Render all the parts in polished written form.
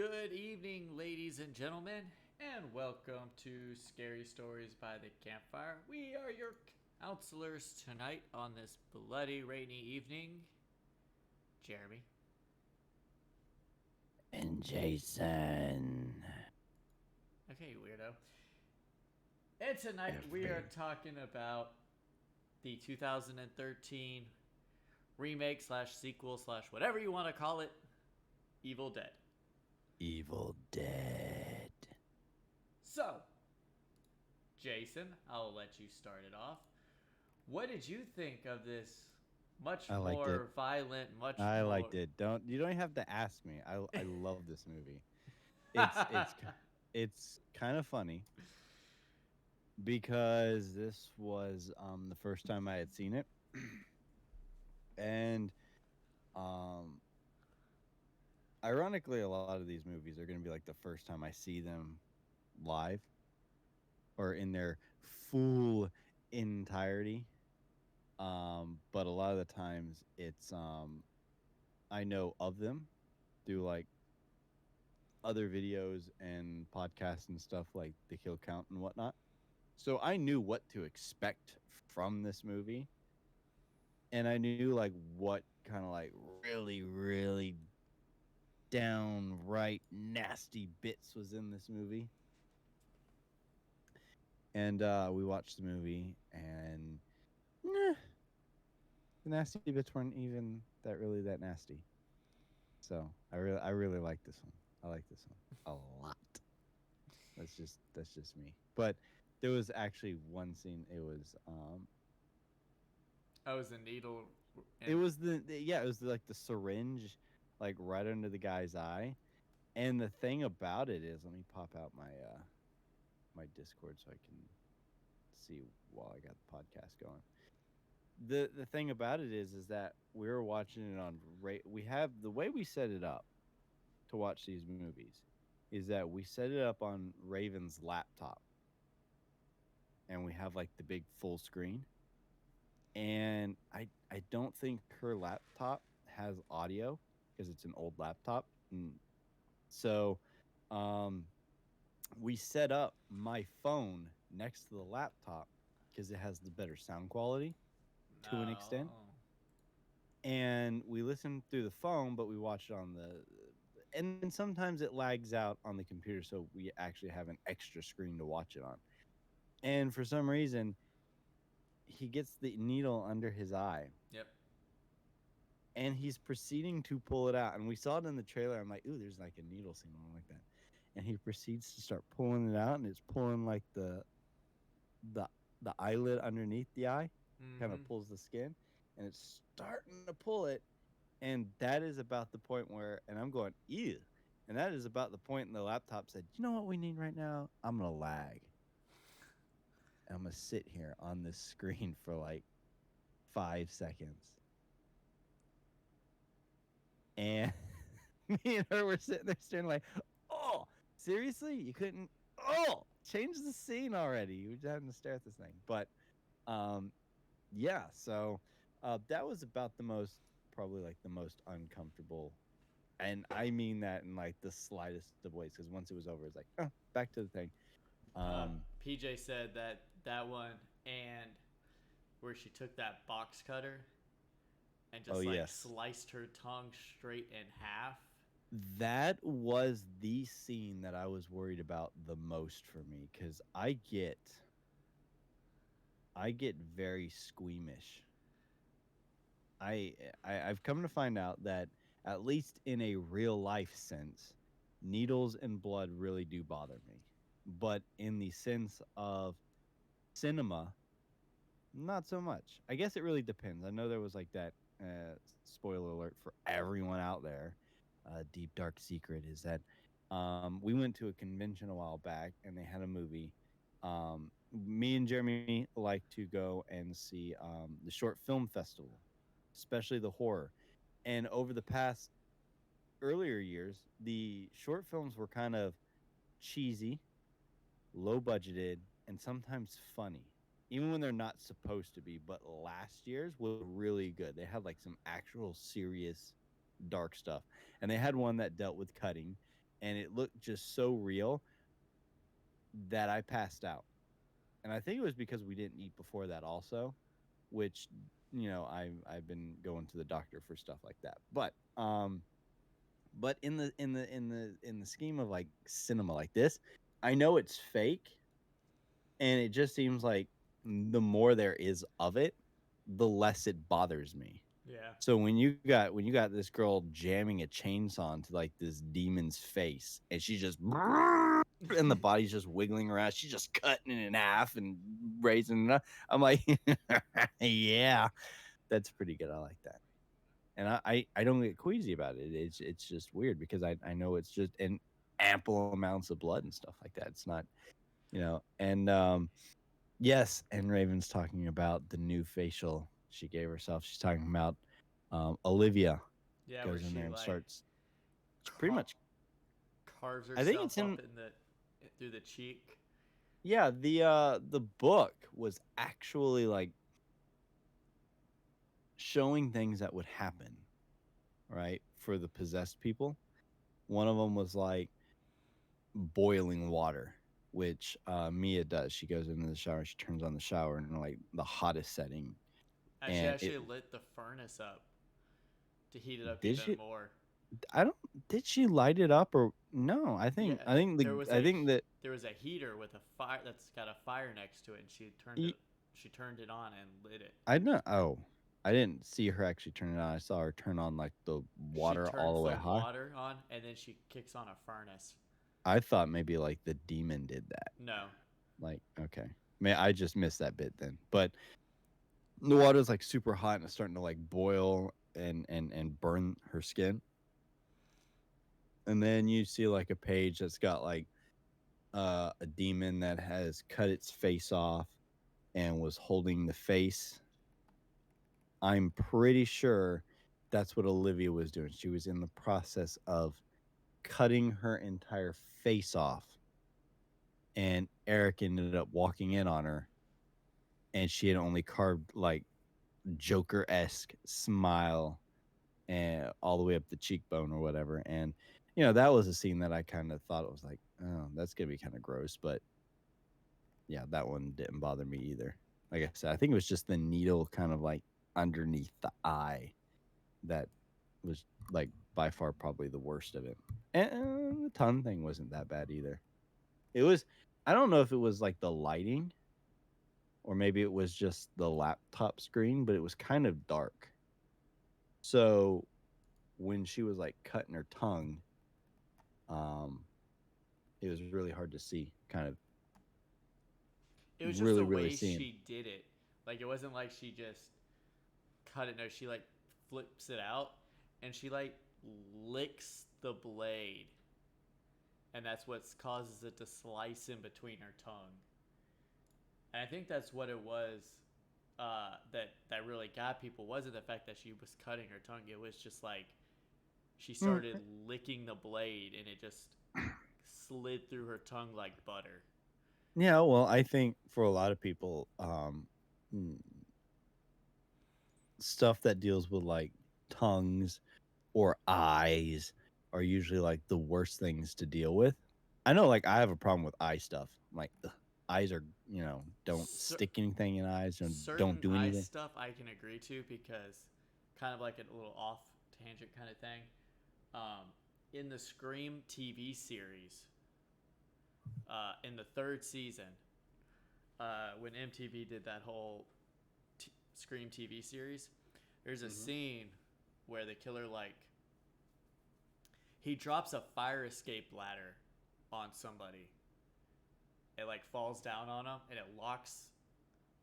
Good evening, ladies and gentlemen, and welcome to Scary Stories by the Campfire. We are your counselors tonight on this bloody rainy evening. Jeremy. And Jason. Okay, weirdo. And tonight we are talking about the 2013 remake slash sequel slash whatever you want to call it, Evil Dead. Evil Dead. So, Jason, I'll let you start it off. What did you think of this much I liked it. more violent, much I more. liked it. You don't have to ask me. I love this movie. It's kind of funny because this was the first time I had seen it. And um ironically a lot of these movies are going to be like the first time I see them live or in their full entirety. But a lot of the times it's I know of them through like other videos and podcasts and stuff like the kill count and whatnot. So I knew what to expect from this movie. And I knew like what kind of like really, really downright nasty bits was in this movie. And we watched the movie and the nasty bits weren't even that nasty. So I really like this one. I like this one a lot. That's just me. But there was actually one scene. Oh, it was a needle. It And was it was like the syringe, like right under the guy's eye. And the thing about it is, let me pop out my Discord so I can see while I got the podcast going. The thing about it is that we were watching it on we have the way we set it up to watch these movies is that we set it up on Raven's laptop and we have like the big full screen. And I don't think her laptop has audio because it's an old laptop. And so um we set up my phone next to the laptop because it has the better sound quality to an extent. no. And we listen through the phone, but we watch it on and then sometimes it lags out on the computer, so we actually have an extra screen to watch it on. And for some reason, he gets the needle under his eye Yep. and he's proceeding to pull it out. And we saw it in the trailer. I'm like, ooh, there's like a needle scene on like that. And he proceeds to start pulling it out, and it's pulling like the the eyelid underneath the eye, kind of Mm-hmm. pulls the skin, and it's starting to pull it. And that is about the point where, and I'm going, ew. And that is about the point in the laptop said, you know what we need right now? I'm gonna lag. And I'm gonna sit here on this screen for like 5 seconds. And me and her were sitting there staring like, oh, seriously? You couldn't change the scene already. You were just having to stare at this thing. But um yeah, so that was about the most probably like the most uncomfortable. And I mean that in like the slightest of ways, because once it was over, it's like, oh, back to the thing. PJ said that one and where she took that box cutter and Oh just like yes. sliced her tongue straight in half. That was the scene that I was worried about the most for me, because I get very squeamish. I've come to find out that at least in a real life sense, needles and blood really do bother me. But in the sense of cinema, not so much. I guess it really depends. I know there was like that spoiler alert for everyone out there. Deep dark secret is that we went to a convention a while back and they had a movie. Me and Jeremy like to go and see the short film festival, especially the horror. And over the past earlier years, the short films were kind of cheesy, low budgeted, and sometimes funny, even when they're not supposed to be. But last year's was really good. They had like some actual serious dark stuff, and they had one that dealt with cutting. and it looked just so real that I passed out. And I think it was because we didn't eat before that also, which I've been going to the doctor for stuff like that. But in the scheme of like cinema like this, I know it's fake, and it just seems like the more there is of it, the less it bothers me. Yeah. So when you got this girl jamming a chainsaw into like this demon's face, and she's just and the body's just wiggling around, she's just cutting it in half and raising it up. I'm like, yeah, that's pretty good. I like that. And I don't get queasy about it. It's just weird because I know it's just in ample amounts of blood and stuff like that. It's not, and yes, and Raven's talking about the new facial she gave herself. She's talking about Olivia Yeah, where goes in she there and like starts pretty car- much. carves I think herself it's up in. in the through the cheek. Yeah, the book was actually like showing things that would happen, right, for the possessed people. One of them was like boiling water, which Mia does. She goes into the shower, she turns on the shower in like the hottest setting, And she and it actually lit the furnace up to heat it up did even she. more. I don't. Did she light it up or no? I Yeah, think. I think the. there was I a think that. there was a heater with a fire that's got a fire next to it, and y- she turned it on and lit it. I don't. Oh, I didn't see her actually turn it on. I saw her turn on like the She water all turns the the way high. water on, and then she kicks on a furnace. I thought maybe like the demon did that. No, Like, okay, may I just missed that bit then. But the water's like super hot and it's starting to like boil and burn her skin. And then you see like a page that's got like a demon that has cut its face off and was holding the face. I'm pretty sure that's what Olivia was doing. She was in the process of cutting her entire face off, and Eric ended up walking in on her, and she had only carved like Joker esque smile and all the way up the cheekbone or whatever. And that was a scene that I kind of thought it was like, oh, that's gonna be kind of gross, but yeah, that one didn't bother me either. Like I said, I think it was just the needle kind of like underneath the eye that was like by far probably the worst of it. And the tongue thing wasn't that bad either. It was, I don't know if it was like the lighting or maybe it was just the laptop screen, but it was kind of dark. So when she was like cutting her tongue, um, it was really hard to see, kind of it was just really, the really way seeing. she did it. Like it wasn't like she just cut it. No, she like flips it out, and she like licks the blade, and that's what causes it to slice in between her tongue. And I think that's what it was that really got people, wasn't the fact that she was cutting her tongue. It was just like she started licking the blade, and it just slid through her tongue like butter. Yeah, well, I think for a lot of people, stuff that deals with like tongues or eyes are usually like the worst things to deal with. I know, like, I have a problem with eye stuff. Like, eyes are, don't Cer- stick anything in eyes and don't Certain do eye anything. stuff I can agree to, because kind of like a little off tangent kind of thing. Um, in the Scream TV series, in the third season, when MTV did that whole Scream TV series, there's a scene where the killer like he drops a fire escape ladder on somebody. It like falls down on them, and it locks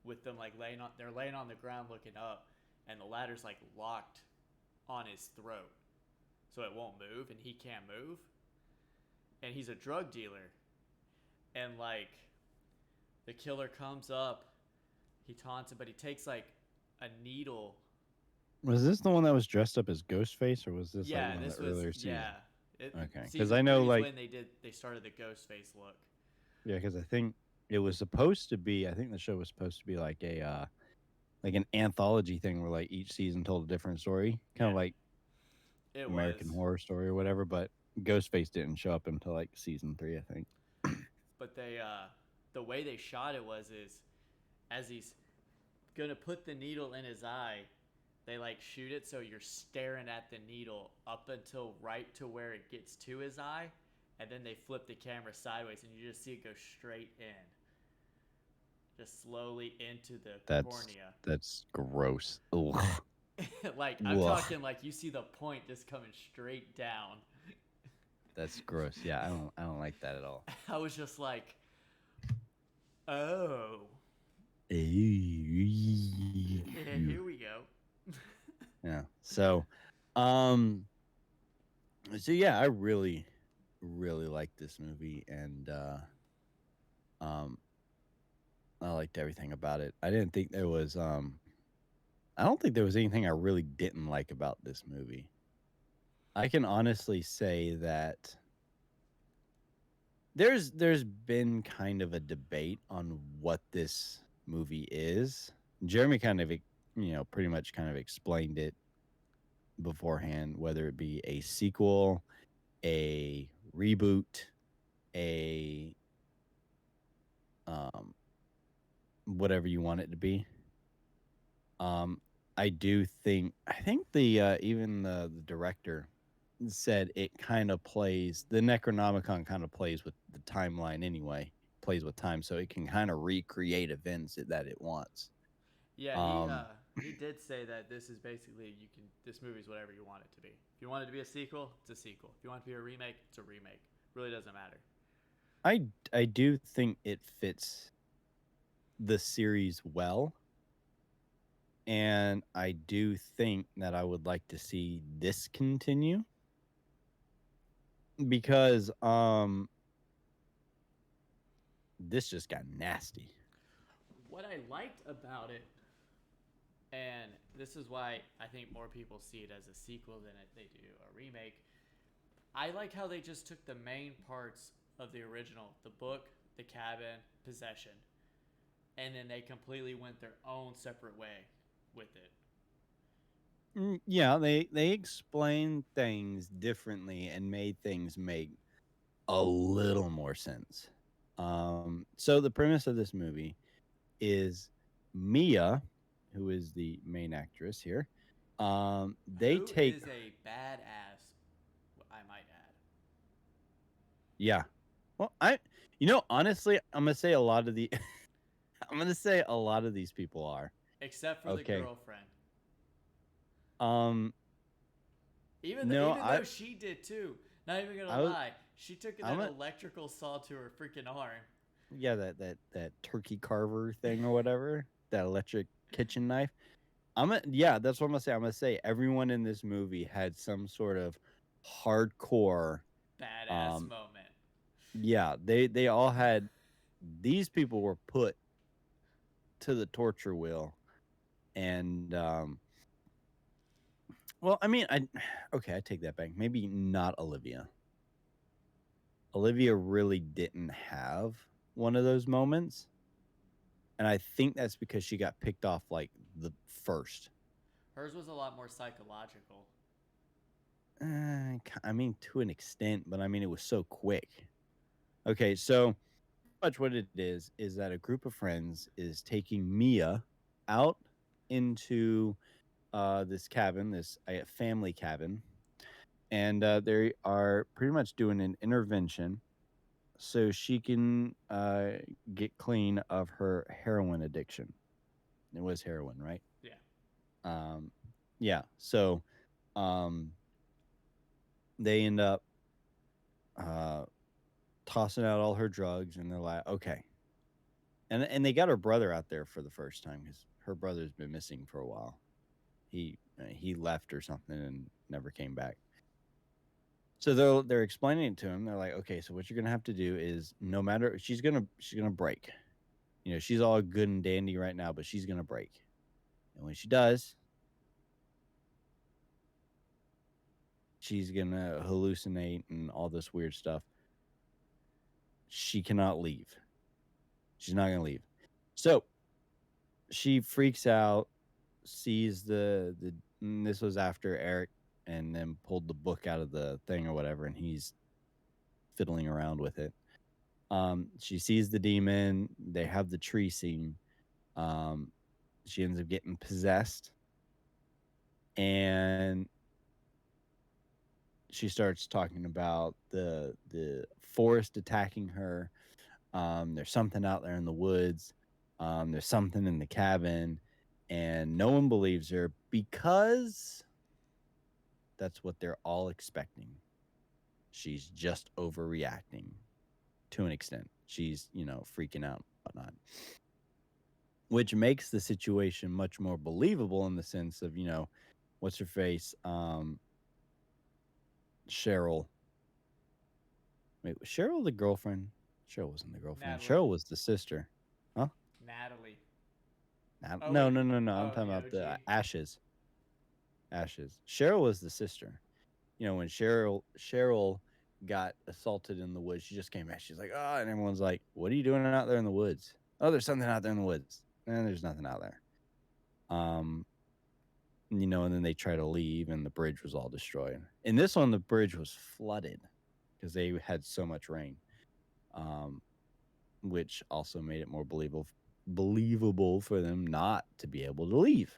with them like they're laying on the ground looking up, and the ladder's like locked on his throat, so it won't move and he can't move. And he's a drug dealer, and like the killer comes up, he taunts him, but he takes like a needle. Was this the one that was dressed up as Ghostface, or was this like Yeah, one of the this was earlier yeah. seasons? Okay, because Season I know, three is like, when they started the ghost face look. yeah, because I think it was supposed to be. I think the show was supposed to be like a like an anthology thing where like each season told a different story, kind of Yeah, like it American was. Horror Story or whatever. But Ghostface didn't show up until like season 3, I think. But they the way they shot it was is as he's gonna put the needle in his eye, they like shoot it so you're staring at the needle up until right to where it gets to his eye, and then they flip the camera sideways and you just see it go straight in, just slowly into the That's cornea. that's gross. Ugh. Like I'm Ugh. talking like you see the point just coming straight down. That's gross. Yeah, I don't like that at all. I was just like, oh, yeah, here we go. Yeah. Um so yeah, I really really liked this movie, and um I liked everything about it. I don't think there was anything I really didn't like about this movie. I can honestly say that there's been kind of a debate on what this movie is. Jeremy kind of pretty much kind of explained it beforehand, whether it be a sequel, a reboot, a um whatever you want it to be. Um I think the even the director said it kind of plays the Necronomicon kind of plays with the timeline anyway, plays with time, so it can kind of recreate events that it wants. Yeah, Um, he did say that this is basically you can this movie's whatever you want it to be. If you want it to be a sequel, it's a sequel. If you want it to be a remake, it's a remake. Really doesn't matter. I do think it fits the series well, and I do think that I would like to see this continue because this just got nasty. What I liked about it, and this is why I think more people see it as a sequel than they do a remake. I like how they just took the main parts of the original, the book, the cabin, possession, and then they completely went their own separate way with it. Yeah, they explained things differently and made things make a little more sense. So the premise of this movie is Mia, who is the main actress here. They Who take is a badass, I might add. Yeah. Well, honestly, I'm gonna say a lot of the I'm gonna say a lot of these people are Except for the okay. girlfriend. Um, no, Even though she did too. Not even gonna I was lie, she took I'm that a electrical saw to her freaking arm. yeah that turkey carver thing or whatever, that electric kitchen knife. Yeah, that's what I'm gonna say. I'm gonna say everyone in this movie had some sort of hardcore. Badass Um, moment. yeah, they all had. These people were put to the torture wheel, and well, I mean, I okay, I take that back. Maybe not Olivia. Olivia really didn't have one of those moments, and I think that's because she got picked off like the first. Hers was a lot more psychological. I mean, to an extent, but I mean, it was so quick. Okay, so much what it is that a group of friends is taking Mia out into this cabin, this family cabin, and they are pretty much doing an intervention so she can get clean of her heroin addiction. It was heroin, right? Yeah. Um, yeah. So um, they end up uh, tossing out all her drugs, and they're like, okay. And they got her brother out there for the first time because her brother's been missing for a while. He left or something and never came back. So they're explaining it to him. They're like, okay, so what you're gonna have to do is no matter she's gonna break. You know, she's all good and dandy right now, but she's gonna break. And when she does, she's gonna hallucinate and all this weird stuff. She cannot leave. She's not gonna leave. So she freaks out, sees the this was after Eric and then pulled the book out of the thing or whatever, and he's fiddling around with it. She sees the demon. They have the tree scene. Um, she ends up getting possessed, and she starts talking about the forest attacking her. There's something out there in the woods. There's something in the cabin, and no one believes her because that's what they're all expecting. She's just overreacting to an extent. She's, freaking out and whatnot, which makes the situation much more believable in the sense of, what's her face? Cheryl. Wait, was Cheryl the girlfriend? Cheryl wasn't the girlfriend. Natalie. Cheryl was the sister. Huh? Natalie. Oh No, wait. no, no, no. I'm Oh, talking the about the OG. Ashes. Ashes. Cheryl was the sister. When Cheryl got assaulted in the woods, she just came back. She's like, oh, and everyone's like, what are you doing out there in the woods? Oh, there's something out there in the woods. And there's nothing out there. Um, and then they try to leave, and the bridge was all destroyed. In this one, the bridge was flooded because they had so much rain, which also made it more believable for them not to be able to leave.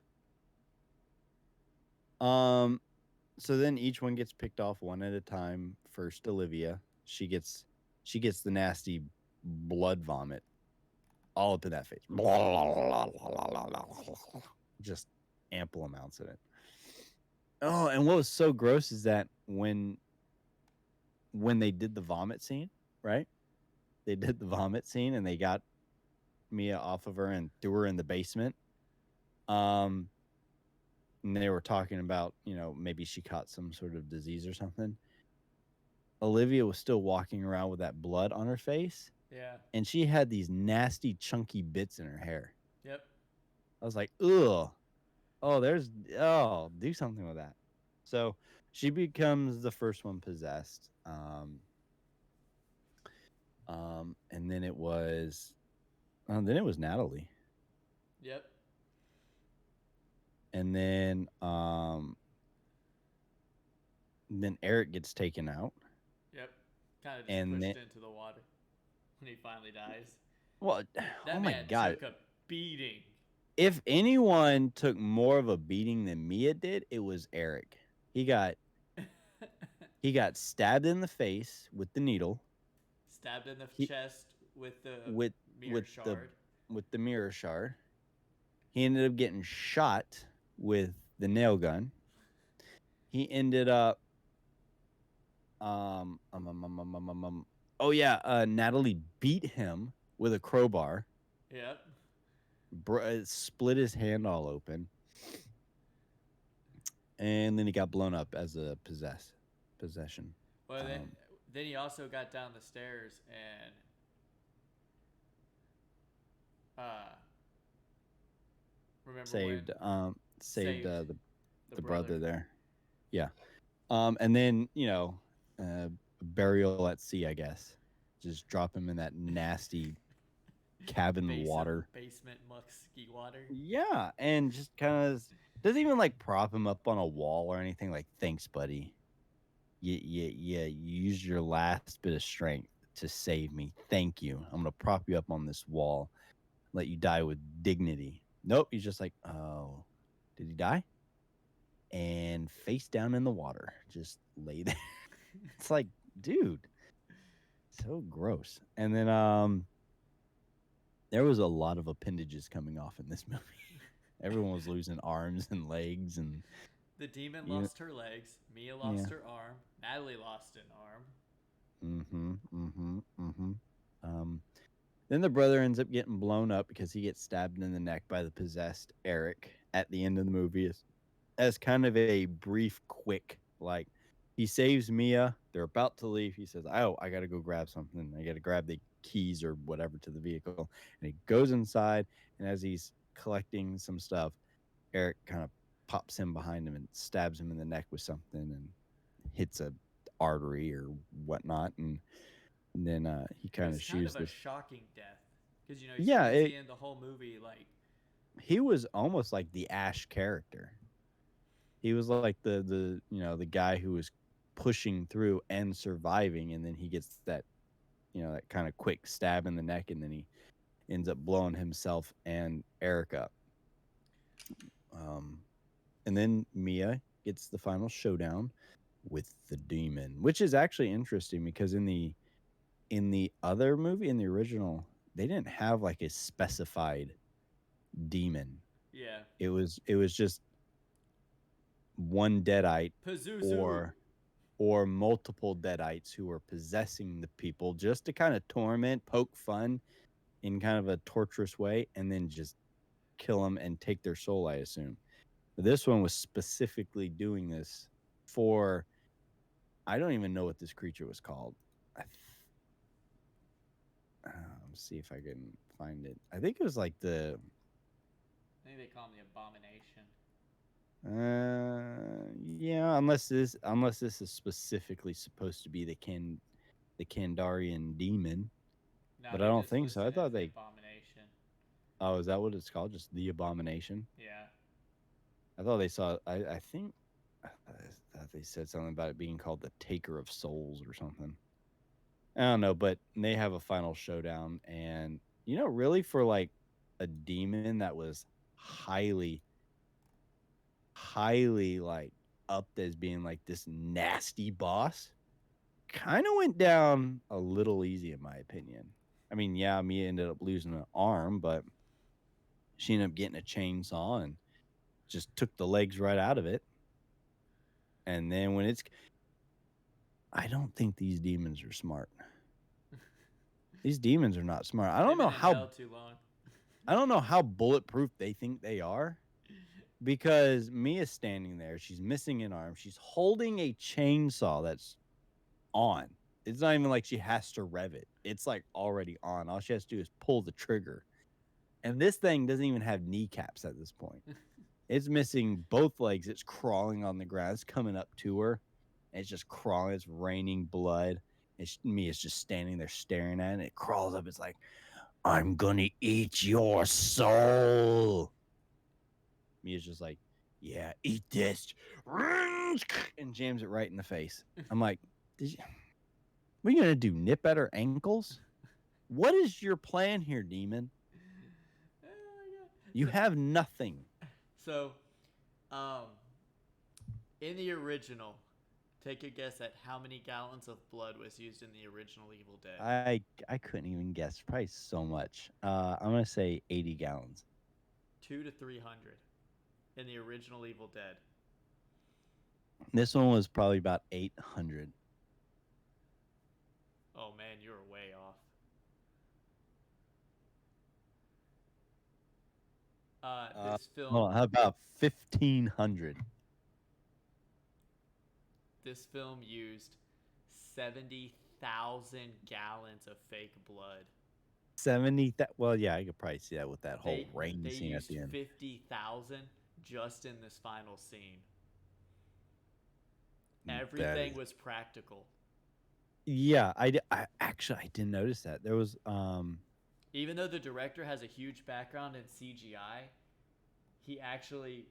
So then each one gets picked off one at a time. First, Olivia. She gets the nasty blood vomit all up in that face. Just ample amounts of it. Oh, and what was so gross is that when they did the vomit scene, right? They did the vomit scene and they got Mia off of her and threw her in the basement. Um, and they were talking about, maybe she caught some sort of disease or something. Olivia was still walking around with that blood on her face, Yeah. and she had these nasty, chunky bits in her hair. Yep. I was like, ugh. Do something with that. So she becomes the first one possessed. And then it was Natalie. Yep. And then Eric gets taken out. Yep. Kind of just And pushed then, into the water when he finally dies. well, oh That my man God. took a beating. If anyone took more of a beating than Mia did, it was Eric. He got he got stabbed in the face with the needle. Stabbed in the He chest with the with mirror with the shard. with the mirror shard. He ended up getting shot with the nail gun. He ended up oh yeah, Natalie beat him with a crowbar. Yep. Split his hand all open, and then he got blown up as a possession. Well, Um, then he also got down the stairs and uh, remember when saved saved the the brother. brother there. Yeah. And then burial at sea, I guess. Just drop him in that nasty cabin water. Basement musky water. Yeah, and just kind of doesn't even like prop him up on a wall or anything. Like, thanks, buddy. You used your last bit of strength to save me. Thank you. I'm gonna prop you up on this wall, let you die with dignity. Nope, he's just like, oh, did he die? And face down in the water, just lay there. It's like, dude, so gross. And then there was a lot of appendages coming off in this movie. Everyone was losing arms and legs, and The demon you, lost her legs. Mia yeah. lost her arm. Natalie lost an arm. Mm-hmm. Mm-hmm. Mm-hmm. Um, then the brother ends up getting blown up because he gets stabbed in the neck by the possessed Eric at the end of the movie as kind of a brief, quick, like, he saves Mia. They're about to leave. He says, oh, I got to go grab something. I got to grab the keys or whatever to the vehicle. And he goes inside, and as he's collecting some stuff, Eric kind of pops him behind him and stabs him in the neck with something and hits a artery or whatnot. And then he It kind was of kind shoots of a the. shocking death because he's Yeah, supposed to end the whole movie like he was almost like the Ash character. He was like the guy who was pushing through and surviving, and then he gets that that kind of quick stab in the neck, and then he ends up blowing himself and Eric up. Um, and then Mia gets the final showdown with the demon, which is actually interesting because in the other movie, in the original, they didn't have like a specified demon. Yeah. It was just one deadite Pazuzu. or multiple deadites who were possessing the people just to kind of torment, poke fun in kind of a torturous way, and then just kill them and take their soul, I assume. This one was specifically doing this for, I don't even know what this creature was called. Let's see if I can find it. I think it was like I think they call him the Abomination. yeah, unless this is specifically supposed to be the Kandarian demon, No, but I they don't just think so. list I it as thought the they. Abomination. Oh, is that what it's called? Just the Abomination? Yeah. I thought they saw. I think I thought they said something about it being called the Taker of Souls or something. I don't know, but they have a final showdown, and really for like a demon that was highly, highly like up as being like this nasty boss, kind of went down a little easy in my opinion. I mean, yeah, Mia ended up losing an arm, but she ended up getting a chainsaw and just took the legs right out of it. And then I don't think these demons are smart. These demons are not smart. They've been in hell too long. I don't know how bulletproof they think they are, because Mia's standing there. She's missing an arm. She's holding a chainsaw that's on. It's not even like she has to rev it. It's like already on. All she has to do is pull the trigger. And this thing doesn't even have kneecaps at this point. It's missing both legs. It's crawling on the ground. It's coming up to her. And it's just crawling. It's raining blood. Mia's just standing there staring at it. And it crawls up. It's like, I'm going to eat your soul. Mia's just like, yeah, eat this. And jams it right in the face. I'm like, what are you going to do? Nip at her ankles? What is your plan here, demon? Oh my god. You have nothing. So, um, in the original, take a guess at how many gallons of blood was used in the original Evil Dead. I couldn't even guess. Probably so much. I'm going to say 80 gallons. 200 to 300 in the original Evil Dead. This one was probably about 800. Oh man, you were way off. This film. Hold on, how about 1,500? This film used 70,000 gallons of fake blood. 70. Well, yeah, I could probably see that with that whole They rain they scene at used the end. 50,000 just in this final scene. That Everything is- was practical. Yeah, I actually I didn't notice that. There was Even though the director has a huge background in CGI, he actually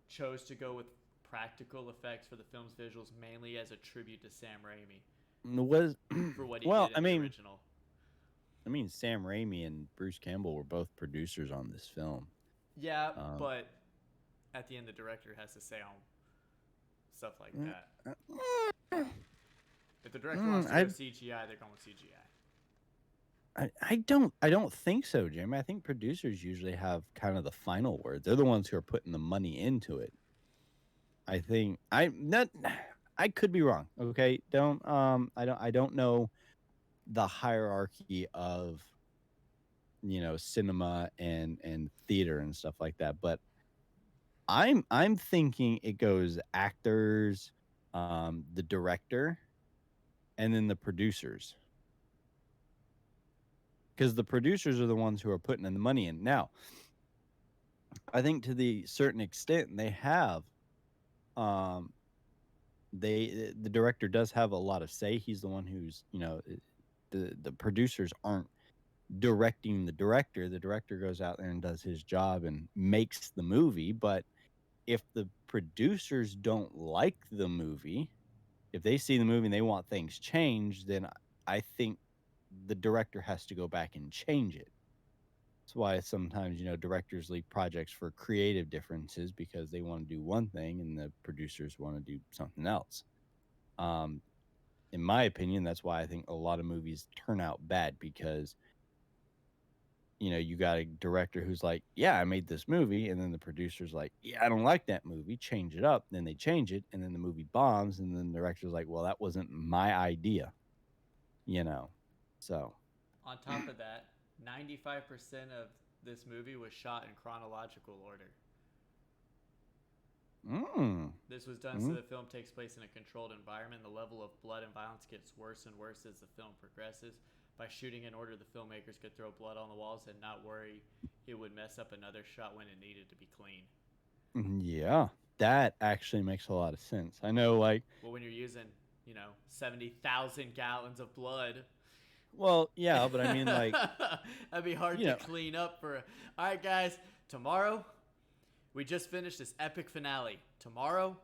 chose to go with practical effects for the film's visuals, mainly as a tribute to Sam Raimi was for what he well, did in the original. I mean, Sam Raimi and Bruce Campbell were both producers on this film. Yeah, but at the end, the director has to say on stuff like that. If the director wants to go CGI, they're going with CGI. I don't think so, Jim. I think producers usually have kind of the final word. They're the ones who are putting the money into it. I think I could be wrong. Okay, I don't know the hierarchy of cinema and theater and stuff like that, but I'm thinking it goes actors, the director, and then the producers, because the producers are the ones who are putting in the money in. Now, I think to the certain extent they have, the director does have a lot of say. He's the one who's the producers aren't directing the director. The director goes out there and does his job and makes the movie, but if the producers don't like the movie, if they see the movie and they want things changed, then I think the director has to go back and change it. That's why sometimes, directors leave projects for creative differences because they want to do one thing and the producers want to do something else. Um, in my opinion, that's why I think a lot of movies turn out bad because, you got a director who's like, yeah, I made this movie. And then the producer's like, yeah, I don't like that movie. Change it up. Then they change it. And then the movie bombs. And then the director's like, well, that wasn't my idea, you know? So, On top of that, 95% of this movie was shot in chronological order. mm, This was done so mm, the film takes place in a controlled environment. The level of blood and violence gets worse and worse as the film progresses. By shooting in order, the filmmakers could throw blood on the walls and not worry it would mess up another shot when it needed to be clean. yeah, that actually makes a lot of sense. I know, like, Well, when you're using, 70,000 gallons of blood, well, yeah, but I mean, like, that'd be hard you to know, clean up for. All right, guys, tomorrow we just finished this epic finale. Tomorrow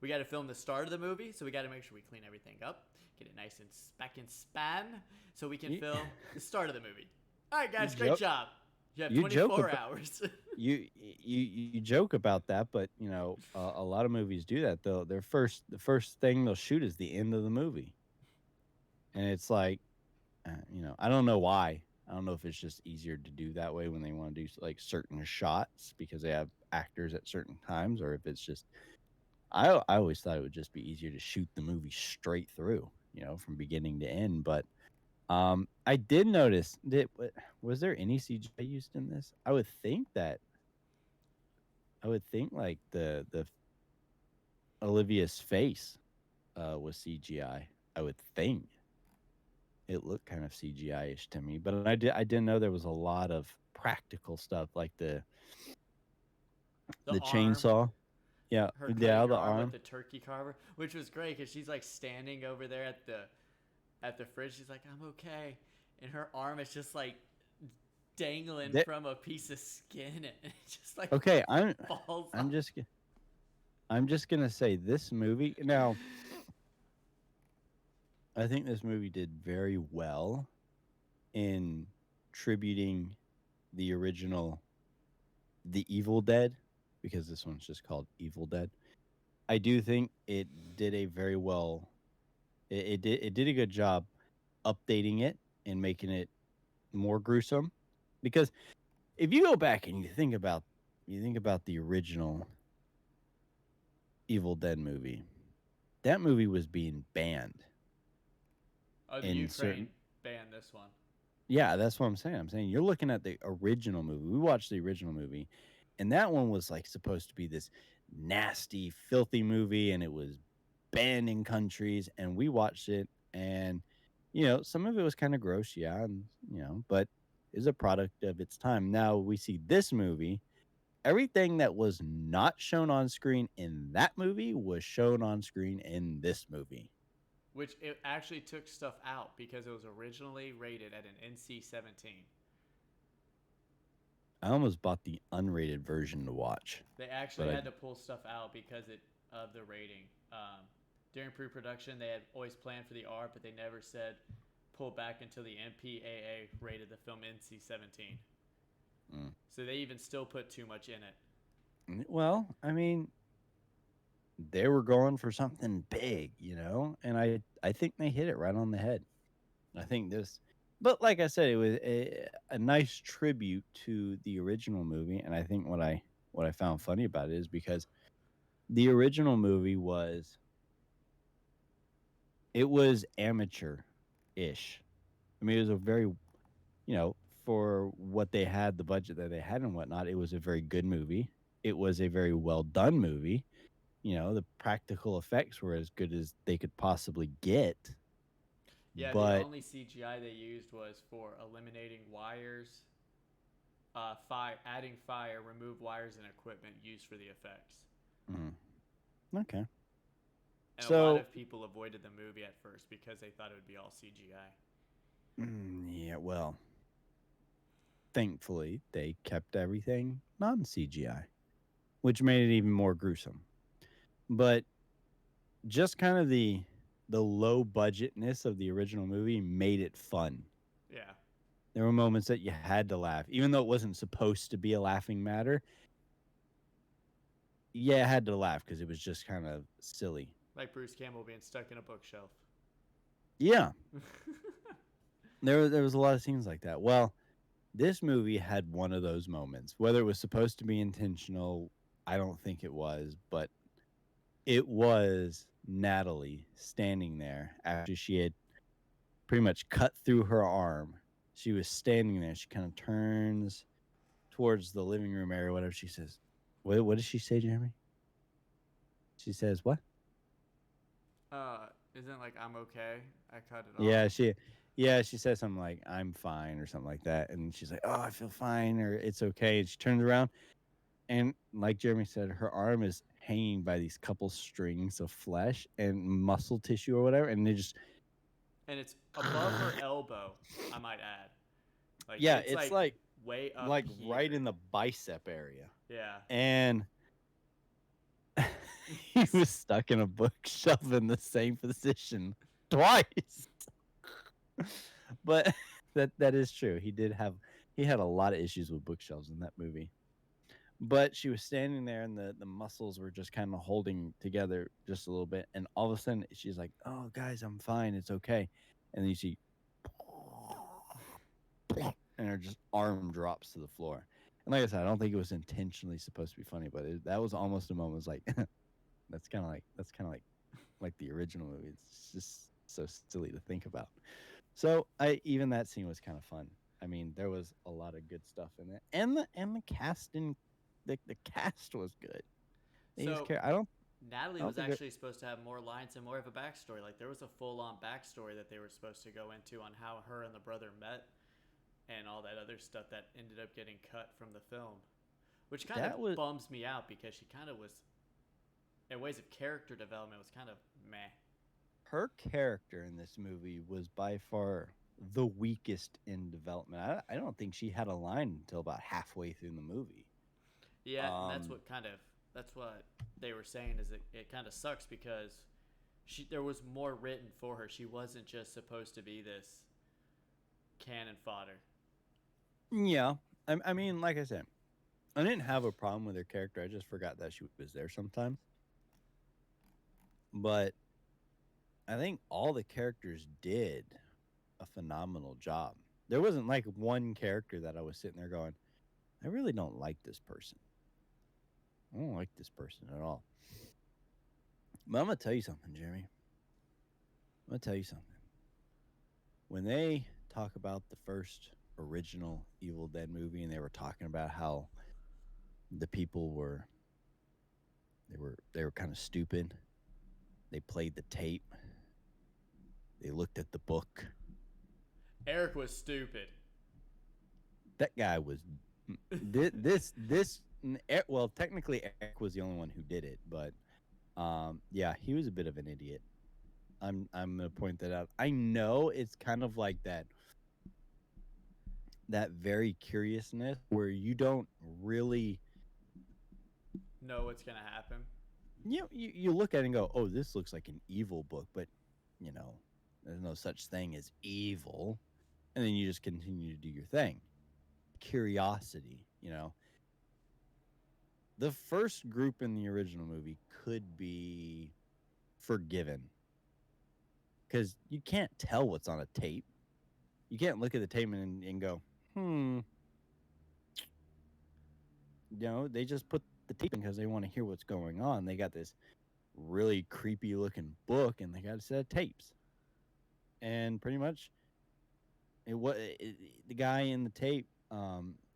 we got to film the start of the movie, so we got to make sure we clean everything up, get it nice and speck and span, so we can you, film the start of the movie. All right, you guys, great joke, job. You have you joke 24 about hours. you joke about that, but a lot of movies do that. Though the first thing they'll shoot is the end of the movie, and it's like, I don't know why. I don't know if it's just easier to do that way when they want to do like certain shots because they have actors at certain times, or if it's just I always thought it would just be easier to shoot the movie straight through, from beginning to end. But I did notice that was there any CGI used in this? I would think like the Olivia's face was CGI. I would think it looked kind of CGI-ish to me, but I didn't know there was a lot of practical stuff like the The the arm, chainsaw. Yeah, her yeah, cutting the her arm with arm. the turkey carver, which was great because she's like standing over there at the fridge. She's like, "I'm okay," and her arm is just like dangling That from a piece of skin, and it just like okay. falls I'm off. just I'm just gonna say this movie now. I think this movie did very well in tributing the original The Evil Dead because this one's just called Evil Dead. I do think it did a very well. It did a good job updating it and making it more gruesome because if you go back and you think about the original Evil Dead movie, that movie was being banned Oh, the in Ukraine certain. banned this one. Yeah, that's what I'm saying. I'm saying you're looking at the original movie. We watched the original movie, and that one was like supposed to be this nasty, filthy movie, and it was banned in countries. And we watched it, and some of it was kind of gross, yeah, and but is a product of its time. Now we see this movie. Everything that was not shown on screen in that movie was shown on screen in this movie. Which it actually took stuff out because it was originally rated at an NC-17. I almost bought the unrated version to watch, They actually but I had to pull stuff out because of the rating. During pre-production, they had always planned for the R, but they never said pull back until the MPAA rated the film NC-17. mm. So they even still put too much in it. Well, I mean, they were going for something big, and I think they hit it right on the head. I think this, but like I said, it was a nice tribute to the original movie, and I think what I found funny about it is because the original movie was amateur ish. I mean, it was a very for what they had, the budget that they had and whatnot, it was a very good movie. It was a very well done movie. The practical effects were as good as they could possibly get. Yeah, the But only CGI they used was for eliminating wires, adding fire, remove wires and equipment used for the effects. mm, okay, And a lot so of people avoided the movie at first because they thought it would be all CGI. yeah, well, thankfully they kept everything non CGI. which made it even more gruesome. But just kind of the low budgetness of the original movie made it fun. Yeah. There were moments that you had to laugh, even though it wasn't supposed to be a laughing matter. Yeah, I had to laugh because it was just kind of silly. Like Bruce Campbell being stuck in a bookshelf. Yeah, there was a lot of scenes like that. Well, this movie had one of those moments. Whether it was supposed to be intentional, I don't think it was, but it was Natalie standing there after she had pretty much cut through her arm. She was standing there. She kind of turns towards the living room area, whatever she says. What does she say, Jeremy? She says what? Isn't like I'm okay? I cut it off. Yeah, she says something like "I'm fine" or something like that, and she's like, "Oh, I feel fine," or "It's okay." And she turns around, and like Jeremy said, her arm is hanging by these couple strings of flesh and muscle tissue or whatever, and they just And it's above her elbow, I might add. Like yeah, it's it's like way up right here. in the bicep area, Yeah. and he was stuck in a bookshelf in the same position twice. But that is true. He had a lot of issues with bookshelves in that movie. But she was standing there and the muscles were just kind of holding together just a little bit, and all of a sudden she's like, "Oh guys, I'm fine, it's okay." And then you see and her just arm drops to the floor. And like I said, I don't think it was intentionally supposed to be funny, but that was almost a moment. It was like that's kind of like the original movie. It's just so silly to think about. So I even that scene was kind of fun. I mean, there was a lot of good stuff in it, and the cast in the cast was good. These So I Natalie don't was think it, actually supposed to have more lines and more of a backstory. Like there was a full-on backstory that they were supposed to go into on how her and the brother met and all that other stuff that ended up getting cut from the film, which kind of that was bums me out because she kind of was, in ways of character development, was kind of meh. her character in this movie was by far the weakest in development. I don't think she had a line until about halfway through the movie. Yeah, and Um, that's what they were saying is it kind of sucks because there was more written for her. She wasn't just supposed to be this cannon fodder. yeah, I mean, like I said, I didn't have a problem with her character. I just forgot that she was there sometimes. But I think all the characters did a phenomenal job. There wasn't like one character that I was sitting there going, I really don't like this person. I don't like this person at all. But I'm gonna tell you something, Jeremy. I'm gonna tell you something. When they talk about the first original Evil Dead movie, and they were talking about how the people were kind of stupid. They played the tape. They looked at the book. Eric was stupid. That guy was this well, technically Eric was the only one who did it, but yeah, he was a bit of an idiot. I'm gonna point that out. I know it's kind of like that very curiousness where you don't really Know what's gonna happen. you look at it and go, oh, this looks like an evil book, but you know, there's no such thing as evil, and then you just continue to do your thing. Curiosity, you know. The first group in the original movie could be forgiven because you can't tell what's on a tape. You can't look at the tape and go, you know, they just put the tape in because they want to hear what's going on. They got this really creepy looking book and they got a set of tapes. And pretty much the guy in the tape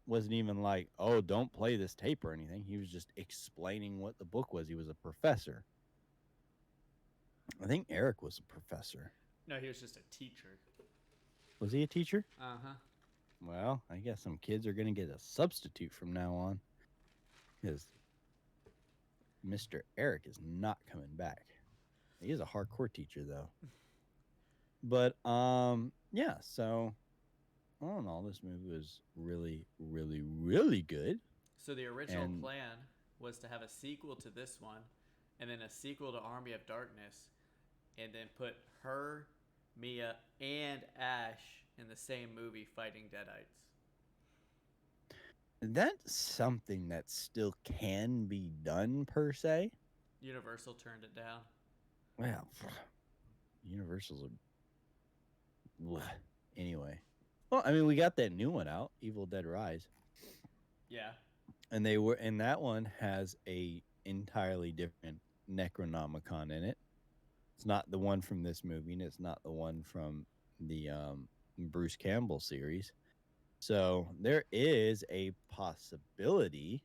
wasn't even like, oh, don't play this tape or anything. He was just explaining what the book was. He was a professor. I think Eric was a professor. No, he was just a teacher. Was he a teacher? Uh huh. Well, I guess some kids are going to get a substitute from now on because Mr. Eric is not coming back. He is a hardcore teacher though. But yeah, so all in all, this movie was really, really, really good. So the original And plan was to have a sequel to this one, and then a sequel to Army of Darkness, and then put her, Mia, and Ash in the same movie fighting Deadites. That's something that still can be done per se. Universal turned it down. Well, Universal's a... Anyway. Well, I mean, we got that new one out, Evil Dead Rise. Yeah. And that one has a entirely different Necronomicon in it. It's not the one from this movie, and it's not the one from the Bruce Campbell series. So there is a possibility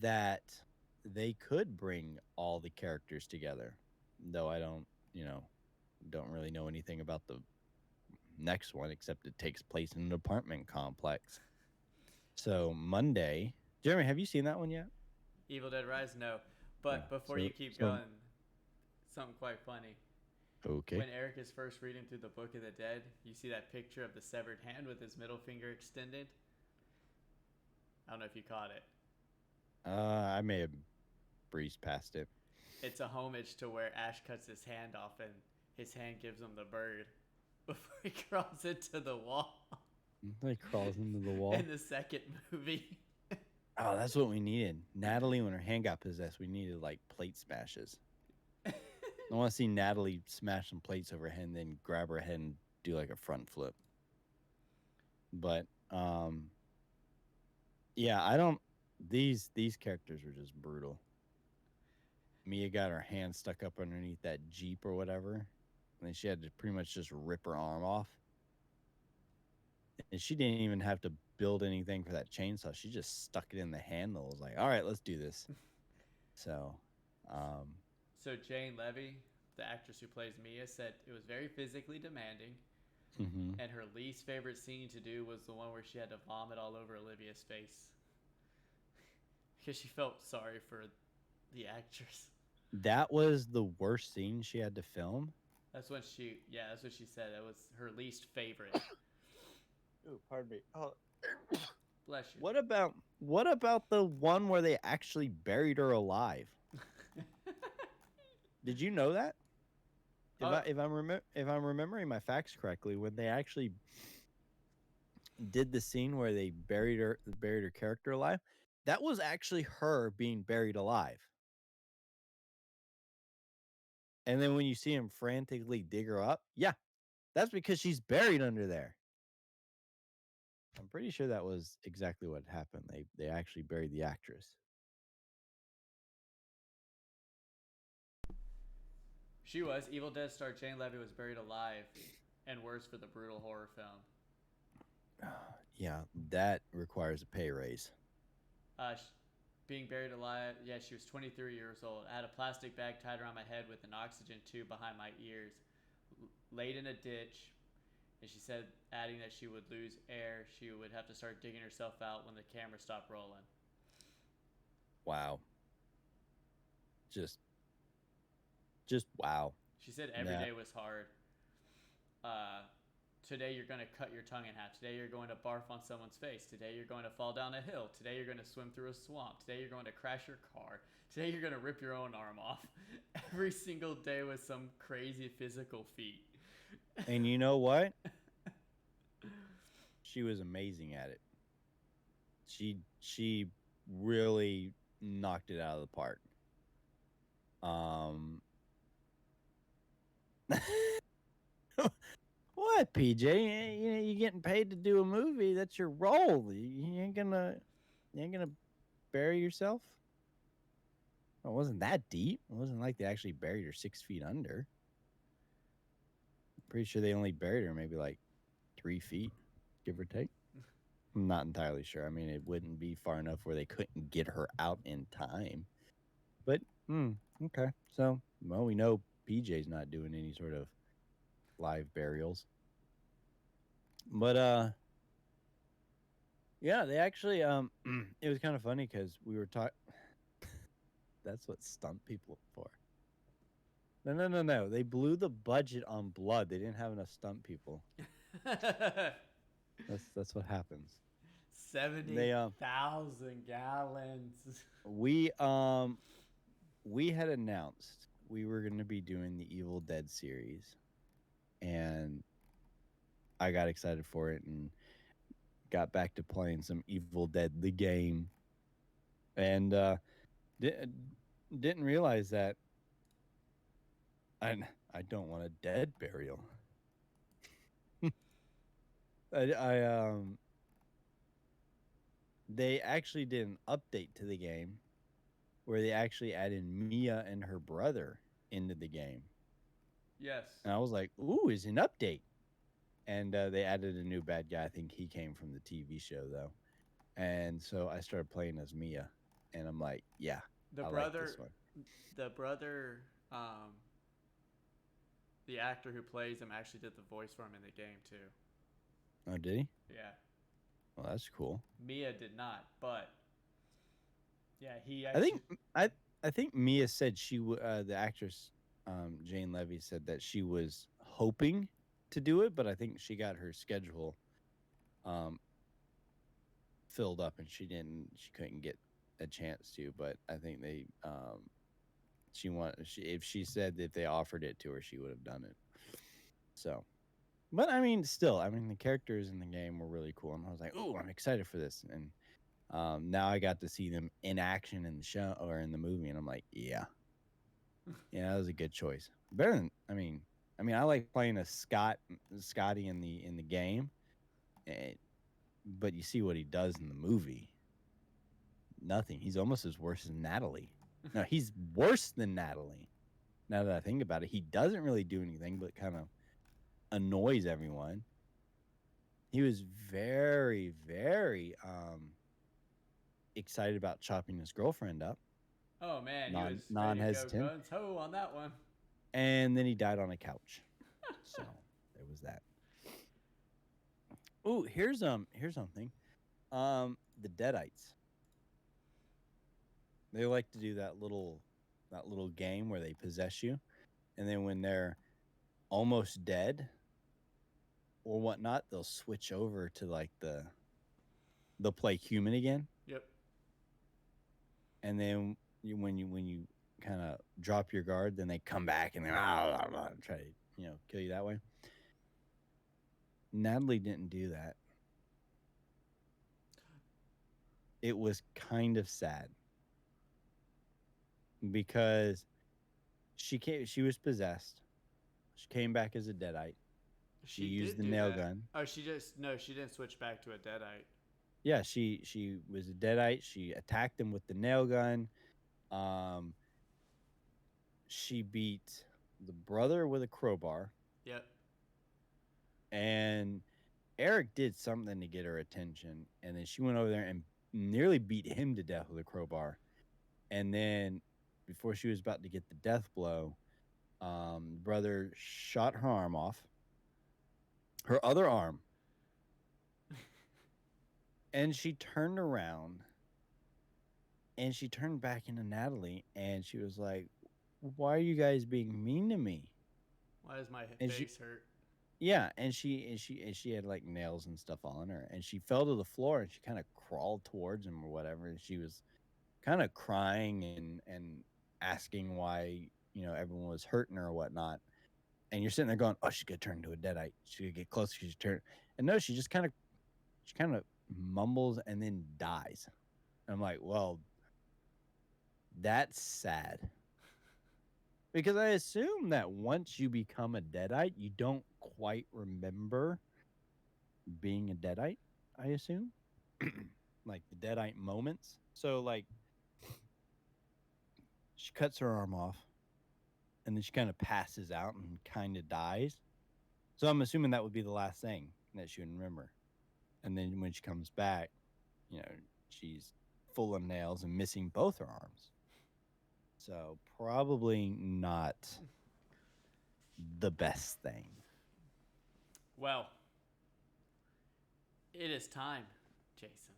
that they could bring all the characters together, though I don't really know anything about the next one except it takes place in an apartment complex. So Monday, Jeremy, have you seen that one yet? Evil Dead Rise, no. But before you keep going, something quite funny. Okay. When Eric is first reading through the Book of the Dead, you see that picture of the severed hand with his middle finger extended. I don't know if you caught it. I may have breezed past it. It's a homage to where Ash cuts his hand off and his hand gives him the bird before he crawls into the wall. He crawls into the wall. In the second movie. Oh, that's what we needed. Natalie, when her hand got possessed, we needed like plate smashes. I want to see Natalie smash some plates over her head and then grab her head and do like a front flip. But yeah, I don't. These characters were just brutal. Mia got her hand stuck up underneath that Jeep or whatever, and then she had to pretty much just rip her arm off. And she didn't even have to build anything for that chainsaw. She just stuck it in the handle. It was like, all right, let's do this. So Jane Levy, the actress who plays Mia, said it was very physically demanding. Mm-hmm. And her least favorite scene to do was the one where she had to vomit all over Olivia's face. Because she felt sorry for the actress. That was the worst scene she had to film? That's what she said. It was her least favorite. Oh, pardon me. Oh, bless you. What about the one where they actually buried her alive? Did you know that? If I'm remembering my facts correctly, when they actually did the scene where they buried her character alive, that was actually her being buried alive. And then when you see him frantically dig her up, yeah, that's because she's buried under there. I'm pretty sure that was exactly what happened. They actually buried the actress. She was. Evil Dead star Jane Levy was buried alive, and worse for the brutal horror film. Yeah, that requires a pay raise. Being buried alive, yeah, she was 23 years old. I had a plastic bag tied around my head with an oxygen tube behind my ears, laid in a ditch, and she said, adding that she would lose air. She would have to start digging herself out when the camera stopped rolling. Wow. Just wow. She said every day was hard. Today you're going to cut your tongue in half. Today you're going to barf on someone's face. Today you're going to fall down a hill. Today you're going to swim through a swamp. Today you're going to crash your car. Today you're going to rip your own arm off. Every single day was some crazy physical feat. And you know what? She was amazing at it. She really knocked it out of the park. What, PJ? You're getting paid to do a movie. That's your role. You ain't gonna bury yourself. It wasn't that deep. It wasn't like they actually buried her 6 feet under. I'm pretty sure they only buried her maybe like 3 feet, give or take. I'm not entirely sure. I mean, it wouldn't be far enough where they couldn't get her out in time. But okay. So, well, we know PJ's not doing any sort of live burials. But yeah, they actually it was kind of funny because we were talking. That's what stunt people are for. No. They blew the budget on blood. They didn't have enough stunt people. That's what happens. They 70,000 gallons. we had announced we were going to be doing the Evil Dead series, and I got excited for it and got back to playing some Evil Dead the game, and di- didn't realize that I don't want a dead burial. I they actually did an update to the game where they actually added Mia and her brother into the game. Yes. And I was like, ooh, it's an update. And they added a new bad guy. I think he came from the TV show, though. And so I started playing as Mia. And I'm like, yeah, The I like brother, this one. the brother, the actor who plays him actually did the voice for him in the game too. Oh, did he? Yeah. Well, that's cool. Mia did not, but yeah, he I think actually. I think Mia said the actress Jane Levy said that she was hoping to do it, but I think she got her schedule um, filled up and she couldn't get a chance to. But I think if she said that if they offered it to her, she would have done it. So, but I mean, still, I mean, the characters in the game were really cool, and I was like, "Ooh, I'm excited for this!" And now I got to see them in action in the show or in the movie, and I'm like, "Yeah, yeah, that was a good choice. Better than, I like playing a Scotty in the game, eh, but you see what he does in the movie. Nothing. He's almost as worse as Natalie. No, he's worse than Natalie. Now that I think about it, he doesn't really do anything but kind of annoys everyone. He was very, very excited about chopping his girlfriend up, Oh man, he was ready to go non-hesitant, guns ho on that one. and then he died on a couch. So there was that. Oh, here's something. The Deadites. They like to do that little game where they possess you, and then when they're almost dead or whatnot, they'll switch over to like they'll play human again, Yep. and then when you kind of drop your guard, then they come back and they try to kill you that way. Natalie didn't do that. It was kind of sad because she was possessed. She came back as a deadite. She used did the do nail that. gun. Oh, she didn't switch back to a deadite. Yeah, she was a deadite. She attacked him with the nail gun. Um, she beat the brother with a crowbar, Yep. and Eric did something to get her attention, and then she went over there and nearly beat him to death with a crowbar. And then, before she was about to get the death blow, the brother shot her arm off, her other arm, and she turned around and she turned back into Natalie, and she was like, "Why are you guys being mean to me?" Why does my And face hurt? yeah, and she had like nails and stuff on her, and she fell to the floor, and she kind of crawled towards him or whatever, and she was kind of crying and asking why everyone was hurting her or whatnot. And you're sitting there going, "Oh, she's gonna turn into a deadite. She's gonna get close. She's turn." And no, she kind of mumbles and then dies. And I'm like, well, that's sad. Because I assume that once you become a deadite, you don't quite remember being a deadite, I assume. Like the deadite moments. So like she cuts her arm off and then she kind of passes out and kind of dies. So I'm assuming that would be the last thing that she would remember. And then when she comes back, she's full of nails and missing both her arms. So probably not the best thing. Well, it is time, Jason,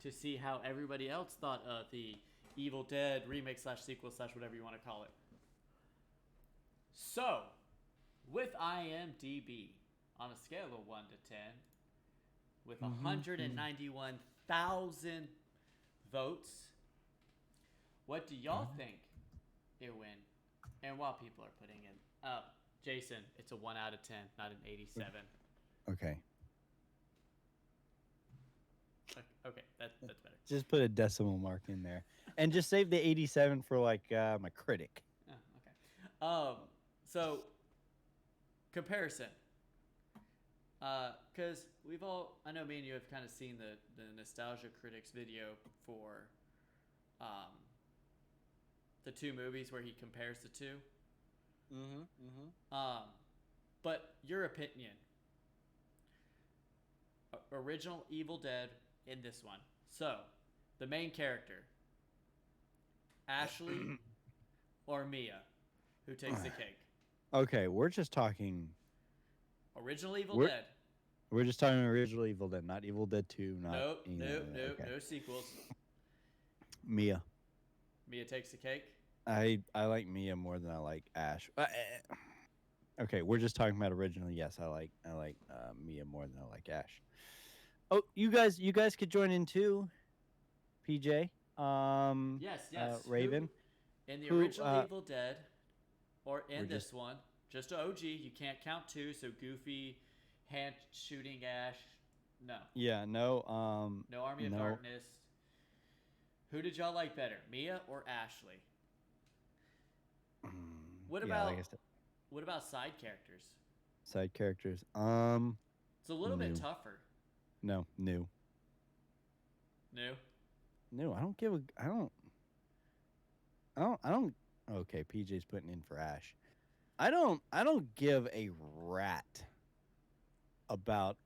to see how everybody else thought of the Evil Dead remake slash sequel slash whatever you want to call it. So, with IMDb, on a scale of 1 to 10, with Mm-hmm. 191,000 votes. What do y'all think it win? And while people are putting in, Jason, it's a 1 out of 10, not an 87. Okay. Okay, that's better. Just put a decimal mark in there, and just save the 87 for like my critic. Oh, okay. So comparison, because we've all, I know me and you have kind of seen the Nostalgia Critics video for um, the two movies where he compares the two. Mm-hmm. Mm-hmm. Um, but your opinion, original Evil Dead in this one. So, the main character, Ashley or Mia, who takes the cake? Okay, we're just talking. Original Evil We're Dead. we're just talking original Evil Dead, not Evil Dead 2, not Nope, nope, nope, Okay, no sequels. Mia. Mia takes the cake. I like Mia more than I like Ash. Okay, we're just talking about original. Yes, I like Mia more than I like Ash. Oh, you guys could join in too, PJ. Yes, yes. Who Raven. in the Who original Evil Dead or we're in just this one? Just OG. You can't count two. So Goofy, hand shooting Ash. No, yeah, no no Army of no. Darkness. Who did y'all like better, Mia or Ashley? What Yeah, like about I said, what about side characters? side characters. It's a little bit New. tougher. No, new. No. No, I don't give a I don't okay, PJ's putting in for Ash. I don't give a rat about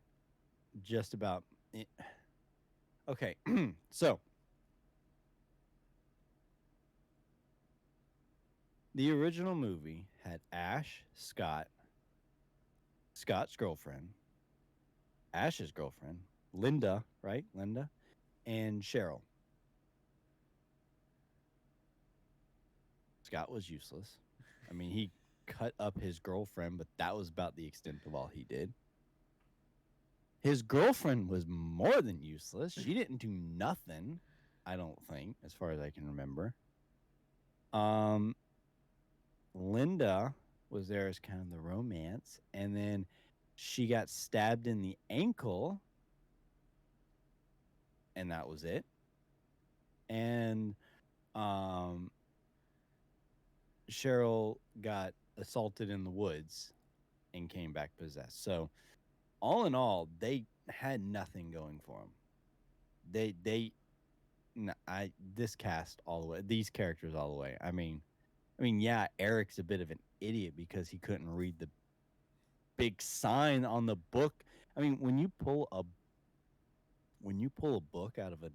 just about it. Okay. So, the original movie had Ash, Scott, Scott's girlfriend, Ash's girlfriend, Linda, right? Linda, and Cheryl. Scott was useless. I mean, he cut up his girlfriend, but that was about the extent of all he did. His girlfriend was more than useless. She didn't do nothing, I don't think, as far as I can remember. Um, Linda was there as kind of the romance, and then she got stabbed in the ankle, and that was it. And um, Cheryl got assaulted in the woods and came back possessed. So, all in all, they had nothing going for them. They no, I this cast all the way, these characters all the way. I mean, yeah, Eric's a bit of an idiot because he couldn't read the big sign on the book. I mean, when you pull a book out of a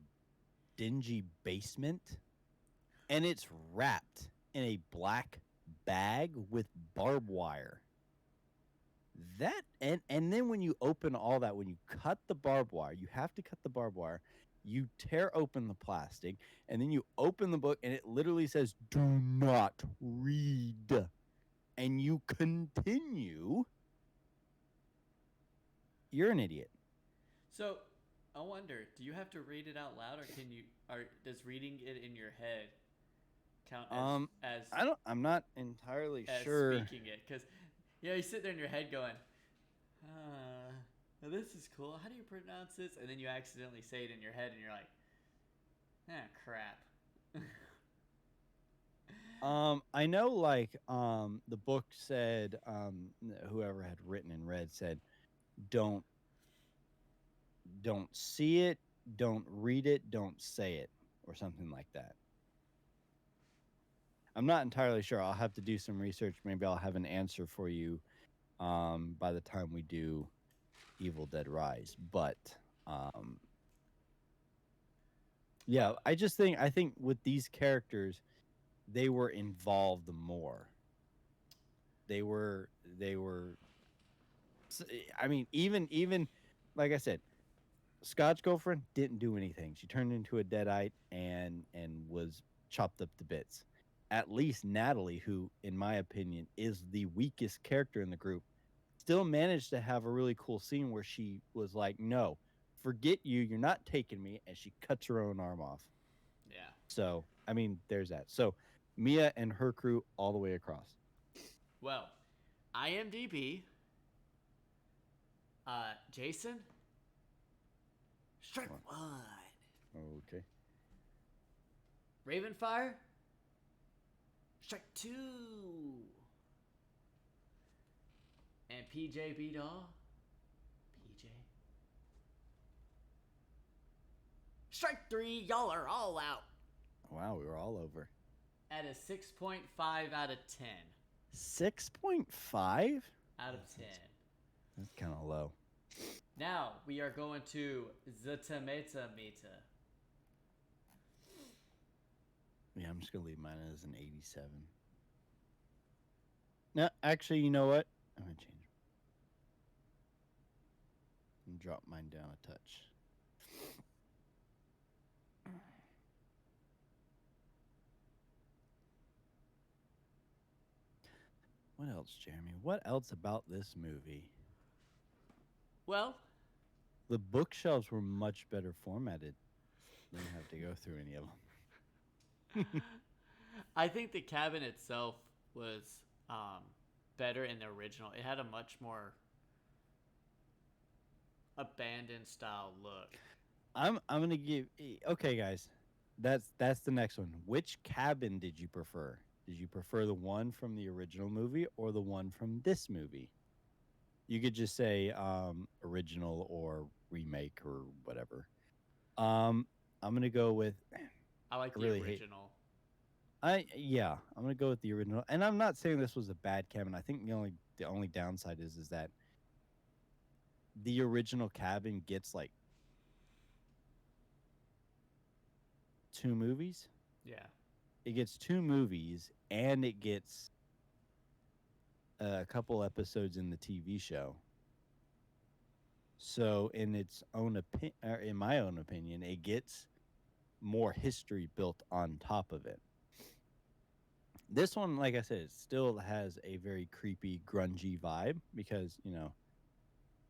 dingy basement and it's wrapped in a black bag with barbed wire. That and then when you open all that, when you cut the barbed wire, you have to cut the barbed wire. You tear open the plastic, and then you open the book, and it literally says, "Do not read." And you continue. You're an idiot. So I wonder, do you have to read it out loud, or can you? Or does reading it in your head count as I'm not entirely as sure. speaking it? Because you sit there in your head going, ah, this is cool. How do you pronounce this? And then you accidentally say it in your head, and you're like, ah, crap. I know, like, the book said, whoever had written and read said, don't don't see it, don't read it, don't say it, or something like that. I'm not entirely sure. I'll have to do some research. Maybe I'll have an answer for you by the time we do Evil Dead Rise. But um, yeah, Well, I think with these characters, they were involved more. They were. I mean, even like I said, Scott's girlfriend didn't do anything. She turned into a deadite and was chopped up to bits. At least Natalie, who in my opinion is the weakest character in the group, still managed to have a really cool scene where she was like, "No, forget you. You're not taking me. And she cuts her own arm off. Yeah. So, I mean, there's that. So, Mia and her crew all the way across. Well, IMDb, Jason, strike one. Okay. Ravenfire, strike two. And PJ Beedall, PJ, strike three. Y'all are all out. Wow, we were all over. At a 6.5 out of 10. 6.5? Out of 10. That's kind of low. Now we are going to the tomato meter. Yeah, I'm just going to leave mine as an 87. No, actually, you know what? I'm going to change it. And drop mine down a touch. What else, Jeremy? What else about this movie? Well, the bookshelves were much better formatted. You didn't have to go through any of them. I think the cabin itself was better in the original. It had a much more abandoned style look. I'm gonna give. Okay, guys, that's the next one. Which cabin did you prefer? Did you prefer the one from the original movie or the one from this movie? You could just say original or remake or whatever. I'm gonna go with. I like the really original. I'm gonna go with the original. And I'm not saying this was a bad cabin. I think the only downside is that the original cabin gets like 2 movies. Yeah. It gets 2 movies and it gets a couple episodes in the TV show. So in my own opinion, it gets more history built on top of it. This one, like I said, it still has a very creepy, grungy vibe because,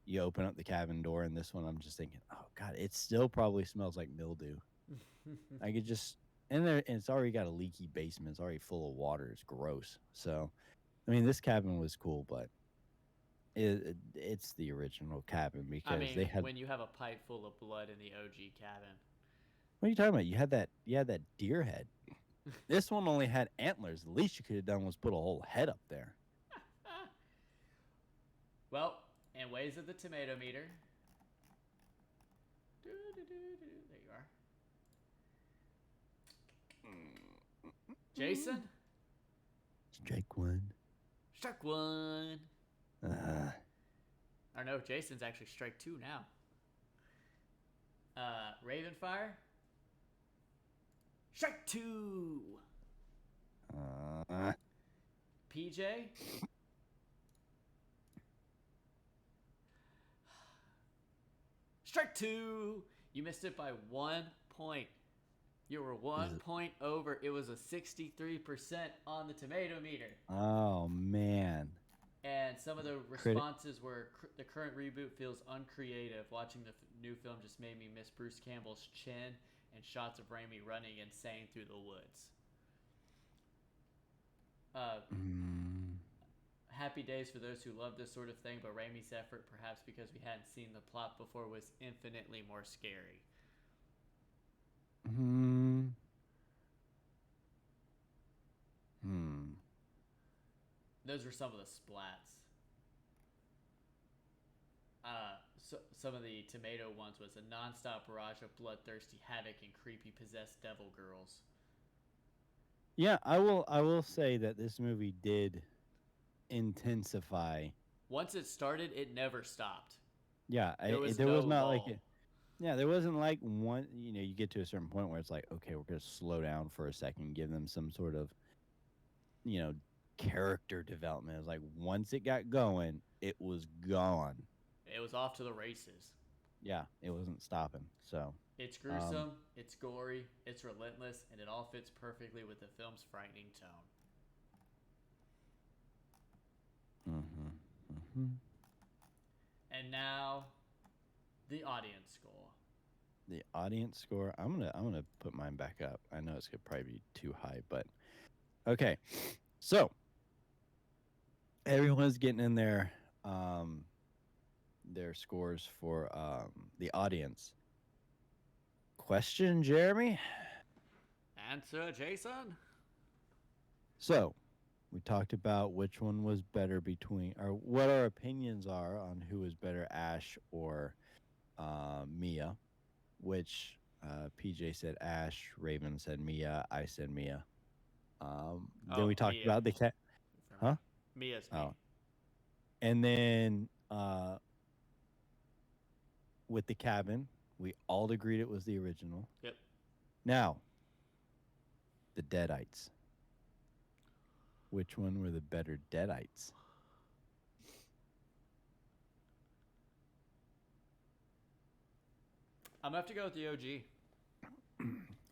you open up the cabin door, and this one I'm just thinking, oh God, it still probably smells like mildew. I could just and it's already got a leaky basement. It's already full of water. It's gross. So, I mean, this cabin was cool, but it's the original cabin because they had. when you have a pipe full of blood in the OG cabin. What are you talking about? You had that deer head. This one only had antlers. The least you could have done was put a whole head up there. Well, in ways of the tomato meter. There you are. Jason? Strike one. Strike one. Or no, Jason's actually strike two now. Ravenfire? Strike two. PJ? Strike two. You missed it by 1 point. You were 1 point over. It was a 63% on the tomato meter. Oh, man. And some of the responses were, the current reboot feels uncreative. Watching the new film just made me miss Bruce Campbell's chin and shots of Raimi running insane through the woods. Happy days for those who love this sort of thing, but Raimi's effort, perhaps because we hadn't seen the plot before, was infinitely more scary. Those were some of the splats. Some of the tomato ones was a nonstop barrage of bloodthirsty havoc and creepy possessed devil girls. Yeah, I will say that this movie did intensify. Once it started, it never stopped. Yeah, there wasn't like one. You get to a certain point where it's like, okay, we're gonna slow down for a second, give them some sort of, character development. It was like once it got going, it was gone. It was off to the races. Yeah, it wasn't stopping. So it's gruesome, it's gory, it's relentless, and it all fits perfectly with the film's frightening tone. And now, The audience score. The audience score. I'm gonna put mine back up. I know it's gonna probably be too high, but okay. So everyone's getting in their scores for the audience. Question, Jeremy. Answer, Jason. So we talked about which one was better between, or what our opinions are on who was better, Ash or Mia. Which PJ said Ash, Raven said Mia, I said Mia. Then Oh, we talked Mia. about the cat, For me. huh? Mia's me. Oh, and then with the cabin, we all agreed it was the original. Yep. Now, the Deadites. Which one were the better Deadites? I'm gonna have to go with the OG.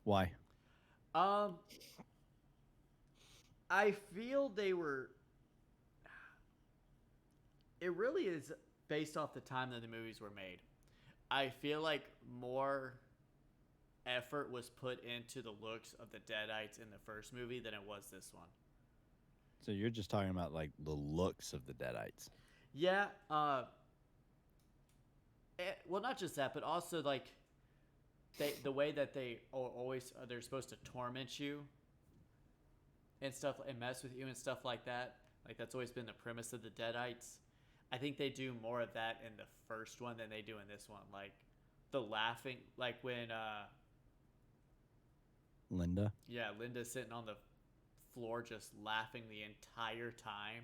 Why? Um, I feel they were. It really is based off the time that the movies were made. I feel like more effort was put into the looks of the Deadites in the first movie than it was this one. So you're just talking about like the looks of the Deadites. Yeah. Well, not just that, but also like the way that they always they're supposed to torment you and stuff and mess with you and stuff like that. Like that's always been the premise of the Deadites. I think they do more of that in the first one than they do in this one. Like the laughing, like when Linda. yeah, Linda's sitting on the floor just laughing the entire time.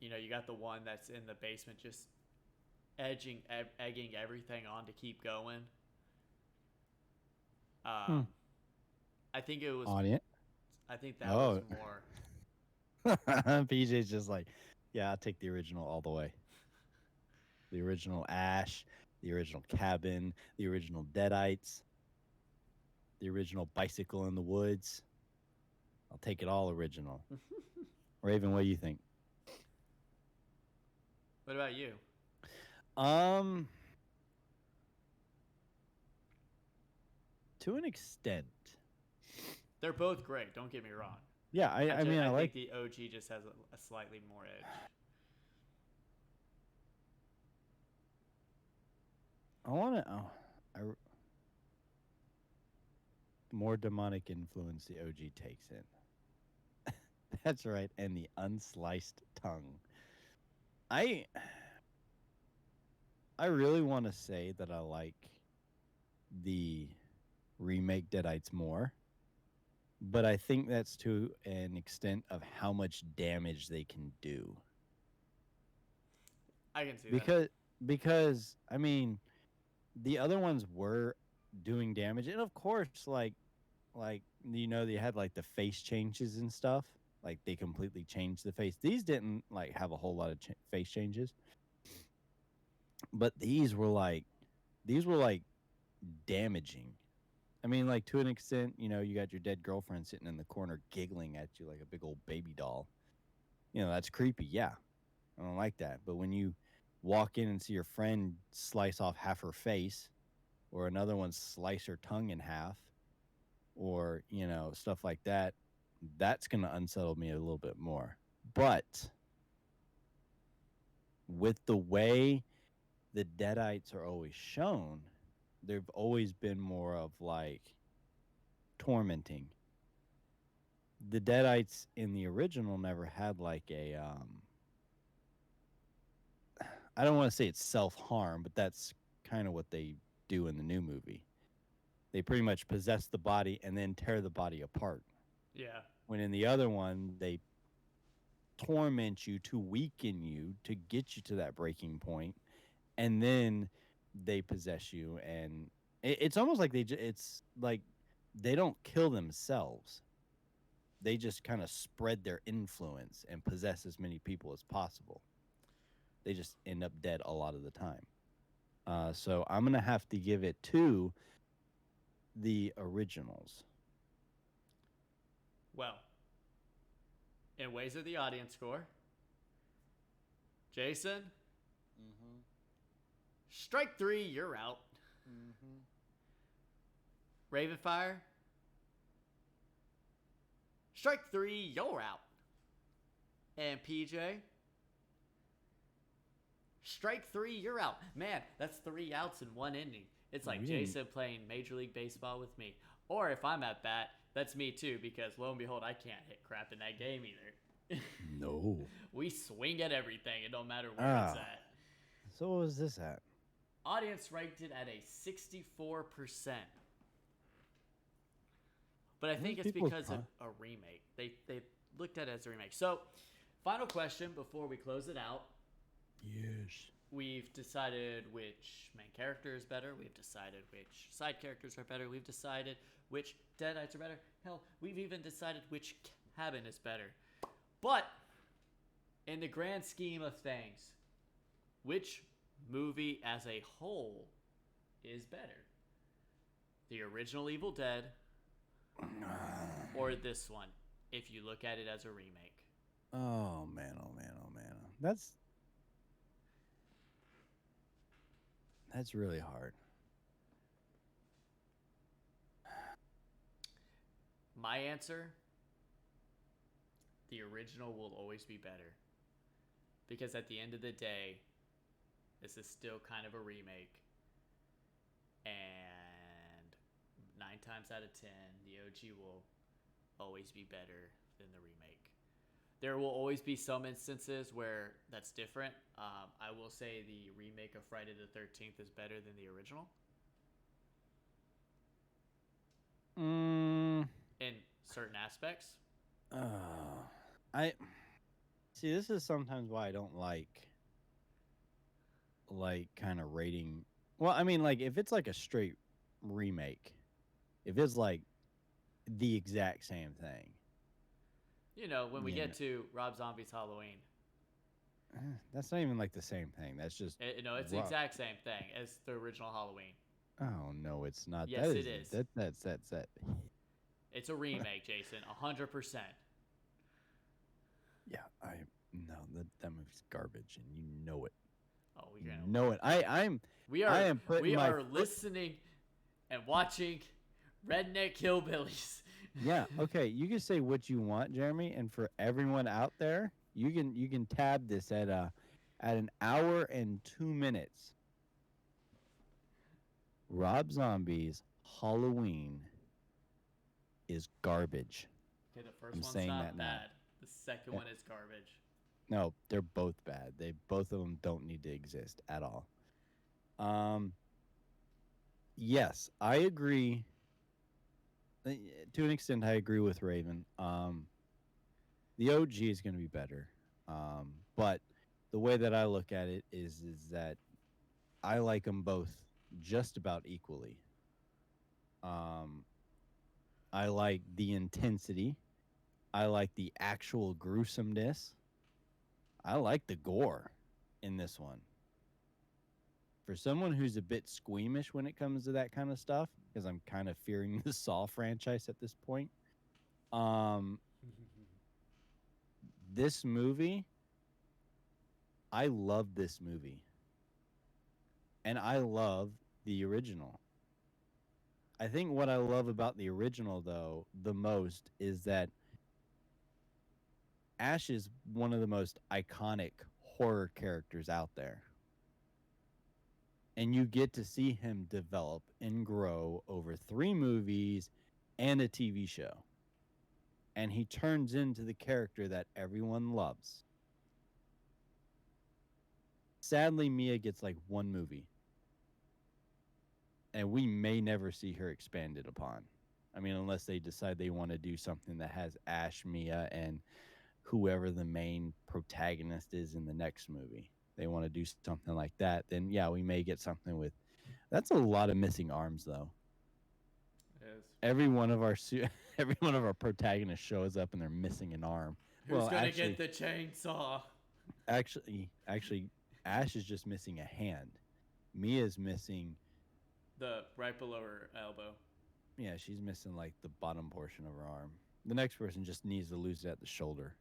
You know, you got the one that's in the basement just egging everything on to keep going. I think it was. Audience. I think that was more. PJ's just like, yeah, I'll take the original all the way. The original Ash, the original cabin, the original Deadites, the original bicycle in the woods. I'll take it all original. Raven, what do you think? What about you? To an extent. They're both great. Don't get me wrong. Yeah, I mean, I like think the OG just has a slightly more edge. I want to. More demonic influence the OG takes in. That's right, and the unsliced tongue. I really want to say that I like the remake Deadites more, but I think that's to an extent of how much damage they can do. I can see that. Because I mean, the other ones were doing damage, and of course, like you know, they had like the face changes and stuff. Like they completely changed the face. These didn't like have a whole lot of face changes, but these were like damaging. I mean, like to an extent, you know, you got your dead girlfriend sitting in the corner giggling at you like a big old baby doll. You know, that's creepy. Yeah, I don't like that. But when you walk in and see your friend slice off half her face, or another one slice her tongue in half, or you know, stuff like that, that's going to unsettle me a little bit more. But with the way the Deadites are always shown, they've always been more of like tormenting. The Deadites in the original never had like a I don't want to say it's self-harm, but that's kind of what they do in the new movie. They pretty much possess the body and then tear the body apart. Yeah. When in the other one, they torment you to weaken you to get you to that breaking point, and then they possess you, and it's almost like it's like they don't kill themselves. They just kind of spread their influence and possess as many people as possible. They just end up dead a lot of the time. So I'm gonna have to give it to the originals. Well, in ways of the audience score, Jason, Strike 3, you're out. Mm-hmm. Ravenfire. Strike 3, you're out. And PJ. Strike 3, you're out. Man, that's 3 outs in one inning. It's like Jason playing Major League Baseball with me. Or if I'm at bat, that's me too, because lo and behold, I can't hit crap in that game either. No. We swing at everything. It don't matter where it's at. So what was this at? Audience ranked it at a 64%. But I think it's because of a remake. They looked at it as a remake. So, final question before we close it out. Yes. We've decided which main character is better. We've decided which side characters are better. We've decided which Deadites are better. Hell, we've even decided which cabin is better. But, in the grand scheme of things, which movie as a whole is better? The original Evil Dead or this one, if you look at it as a remake? Oh, man, oh, man, oh, man. That's really hard. My answer, the original will always be better. Because at the end of the day, this is still kind of a remake. And 9 times out of 10, the OG will always be better than the remake. There will always be some instances where that's different. I will say the remake of Friday the 13th is better than the original. In certain aspects. I see. This is sometimes why I don't like kind of rating. Well, I mean, like if it's like a straight remake, if it's like the exact same thing. You know, when we get to Rob Zombie's Halloween. That's not even like the same thing. That's just... it's the exact same thing as the original Halloween. Oh, no, it's not. Yes, it is. That's It's a remake, Jason. 100%. Yeah, no, that movie's garbage, and you know it. Oh, we're gonna know it. We are listening and watching Redneck Hillbillies. Yeah, okay. You can say what you want, Jeremy, and for everyone out there, you can tab this at an hour and 2 minutes. Rob Zombie's Halloween is garbage. Okay, the first one's not bad. The second one is garbage. No, they're both bad. Both of them don't need to exist at all. Yes, I agree. To an extent, I agree with Raven. The OG is going to be better. But the way that I look at it is that I like them both just about equally. I like the intensity. I like the actual gruesomeness. I like the gore in this one. For someone who's a bit squeamish when it comes to that kind of stuff, because I'm kind of fearing the Saw franchise at this point, this movie, I love this movie. And I love the original. I think what I love about the original, though, the most is that Ash is one of the most iconic horror characters out there. And you get to see him develop and grow over 3 movies and a TV show. And he turns into the character that everyone loves. Sadly, Mia gets like 1 movie. And we may never see her expanded upon. I mean, unless they decide they want to do something that has Ash, Mia, and whoever the main protagonist is in the next movie. They want to do something like that, then yeah, we may get something with... That's a lot of missing arms, though. It is. Every one of our protagonists shows up and they're missing an arm. Who's gonna get the chainsaw? Actually, Ash is just missing a hand. Mia's missing the right below her elbow. Yeah, she's missing like the bottom portion of her arm. The next person just needs to lose it at the shoulder.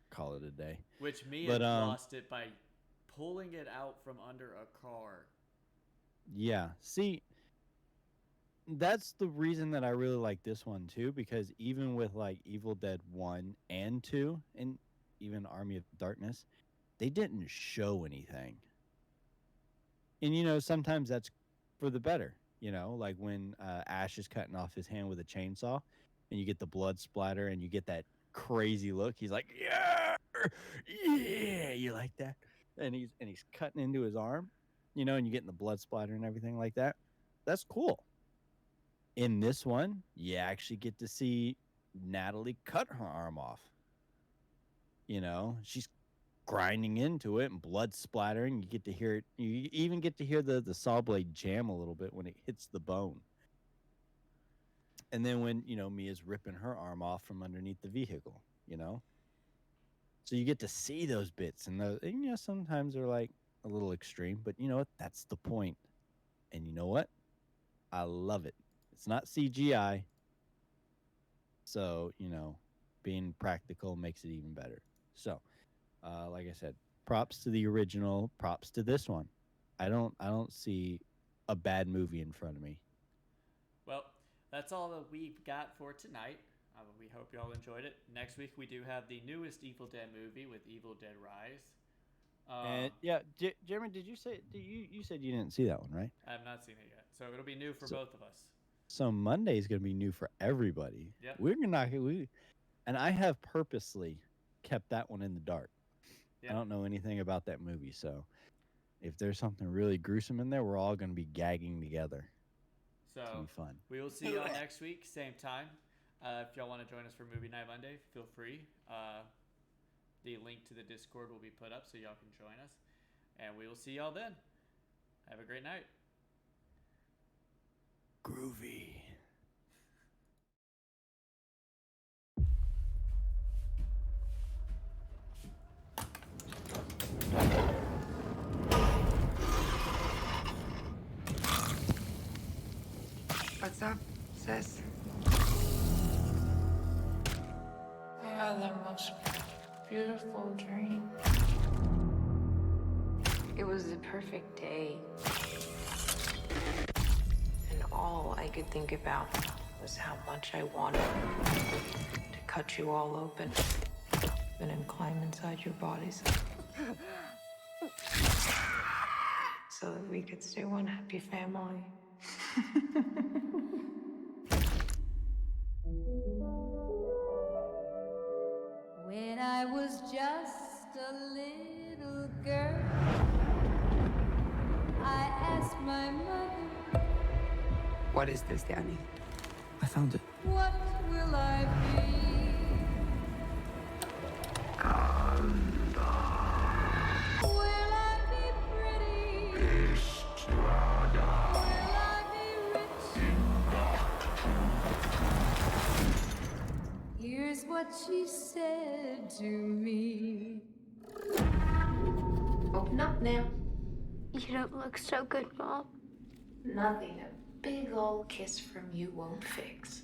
Call it a day. Which Mia lost it by pulling it out from under a car Yeah. See, that's the reason that I really like this one too, because even with like Evil Dead 1 and 2 and even Army of Darkness, they didn't show anything. And sometimes that's for the better. Like when Ash is cutting off his hand with a chainsaw, and you get the blood splatter, and you get that crazy look. He's like, "Yeah, yeah," you like that, and he's cutting into his arm, and you're getting the blood splatter and everything like that. That's cool. In this one, you actually get to see Natalie cut her arm off. She's grinding into it and blood splattering. You get to hear it. You even get to hear the saw blade jam a little bit when it hits the bone. And then when Mia's ripping her arm off from underneath the vehicle. So you get to see those bits, and sometimes they're like a little extreme, but you know what? That's the point. And you know what? I love it. It's not CGI, so being practical makes it even better. So, like I said, props to the original, props to this one. I don't see a bad movie in front of me. Well, that's all that we've got for tonight. We hope you all enjoyed it. Next week we do have the newest Evil Dead movie with Evil Dead Rise. And yeah, Jeremy, did you say you said you didn't see that one, right? I have not seen it yet, so it'll be new for So- both of us. So Monday is going to be new for everybody. Yep. And I have purposely kept that one in the dark. Yep. I don't know anything about that movie, so if there's something really gruesome in there, we're all going to be gagging together. So It'll be fun. We will see y'all next week, same time. If y'all want to join us for Movie Night Monday, feel free. The link to the Discord will be put up so y'all can join us. And we will see y'all then. Have a great night. Groovy. What's up, sis? I had the most beautiful dream. It was the perfect day. And all I could think about was how much I wanted to cut you all open and then climb inside your bodies. So that we could stay one happy family. When I was just a little girl, I asked my mother, What is this, Danny? I found it. what will I be? Will I be pretty? Will I be rich? Here's what she said to me. Open up now. You don't look so good, Mom. Nothing a big old kiss from you won't fix.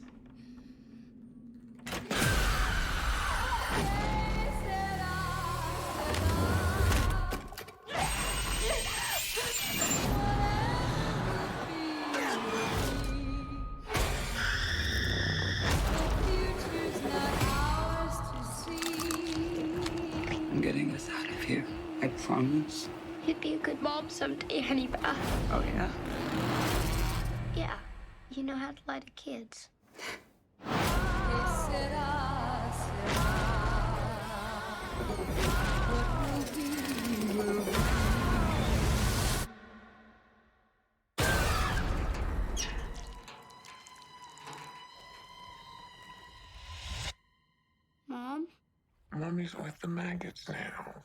I'm getting us out of here. I promise. You'd be a good mom someday, Honeybah. Oh, yeah? Yeah, you know how to lie to kids. Mom? Mommy's with the maggots now.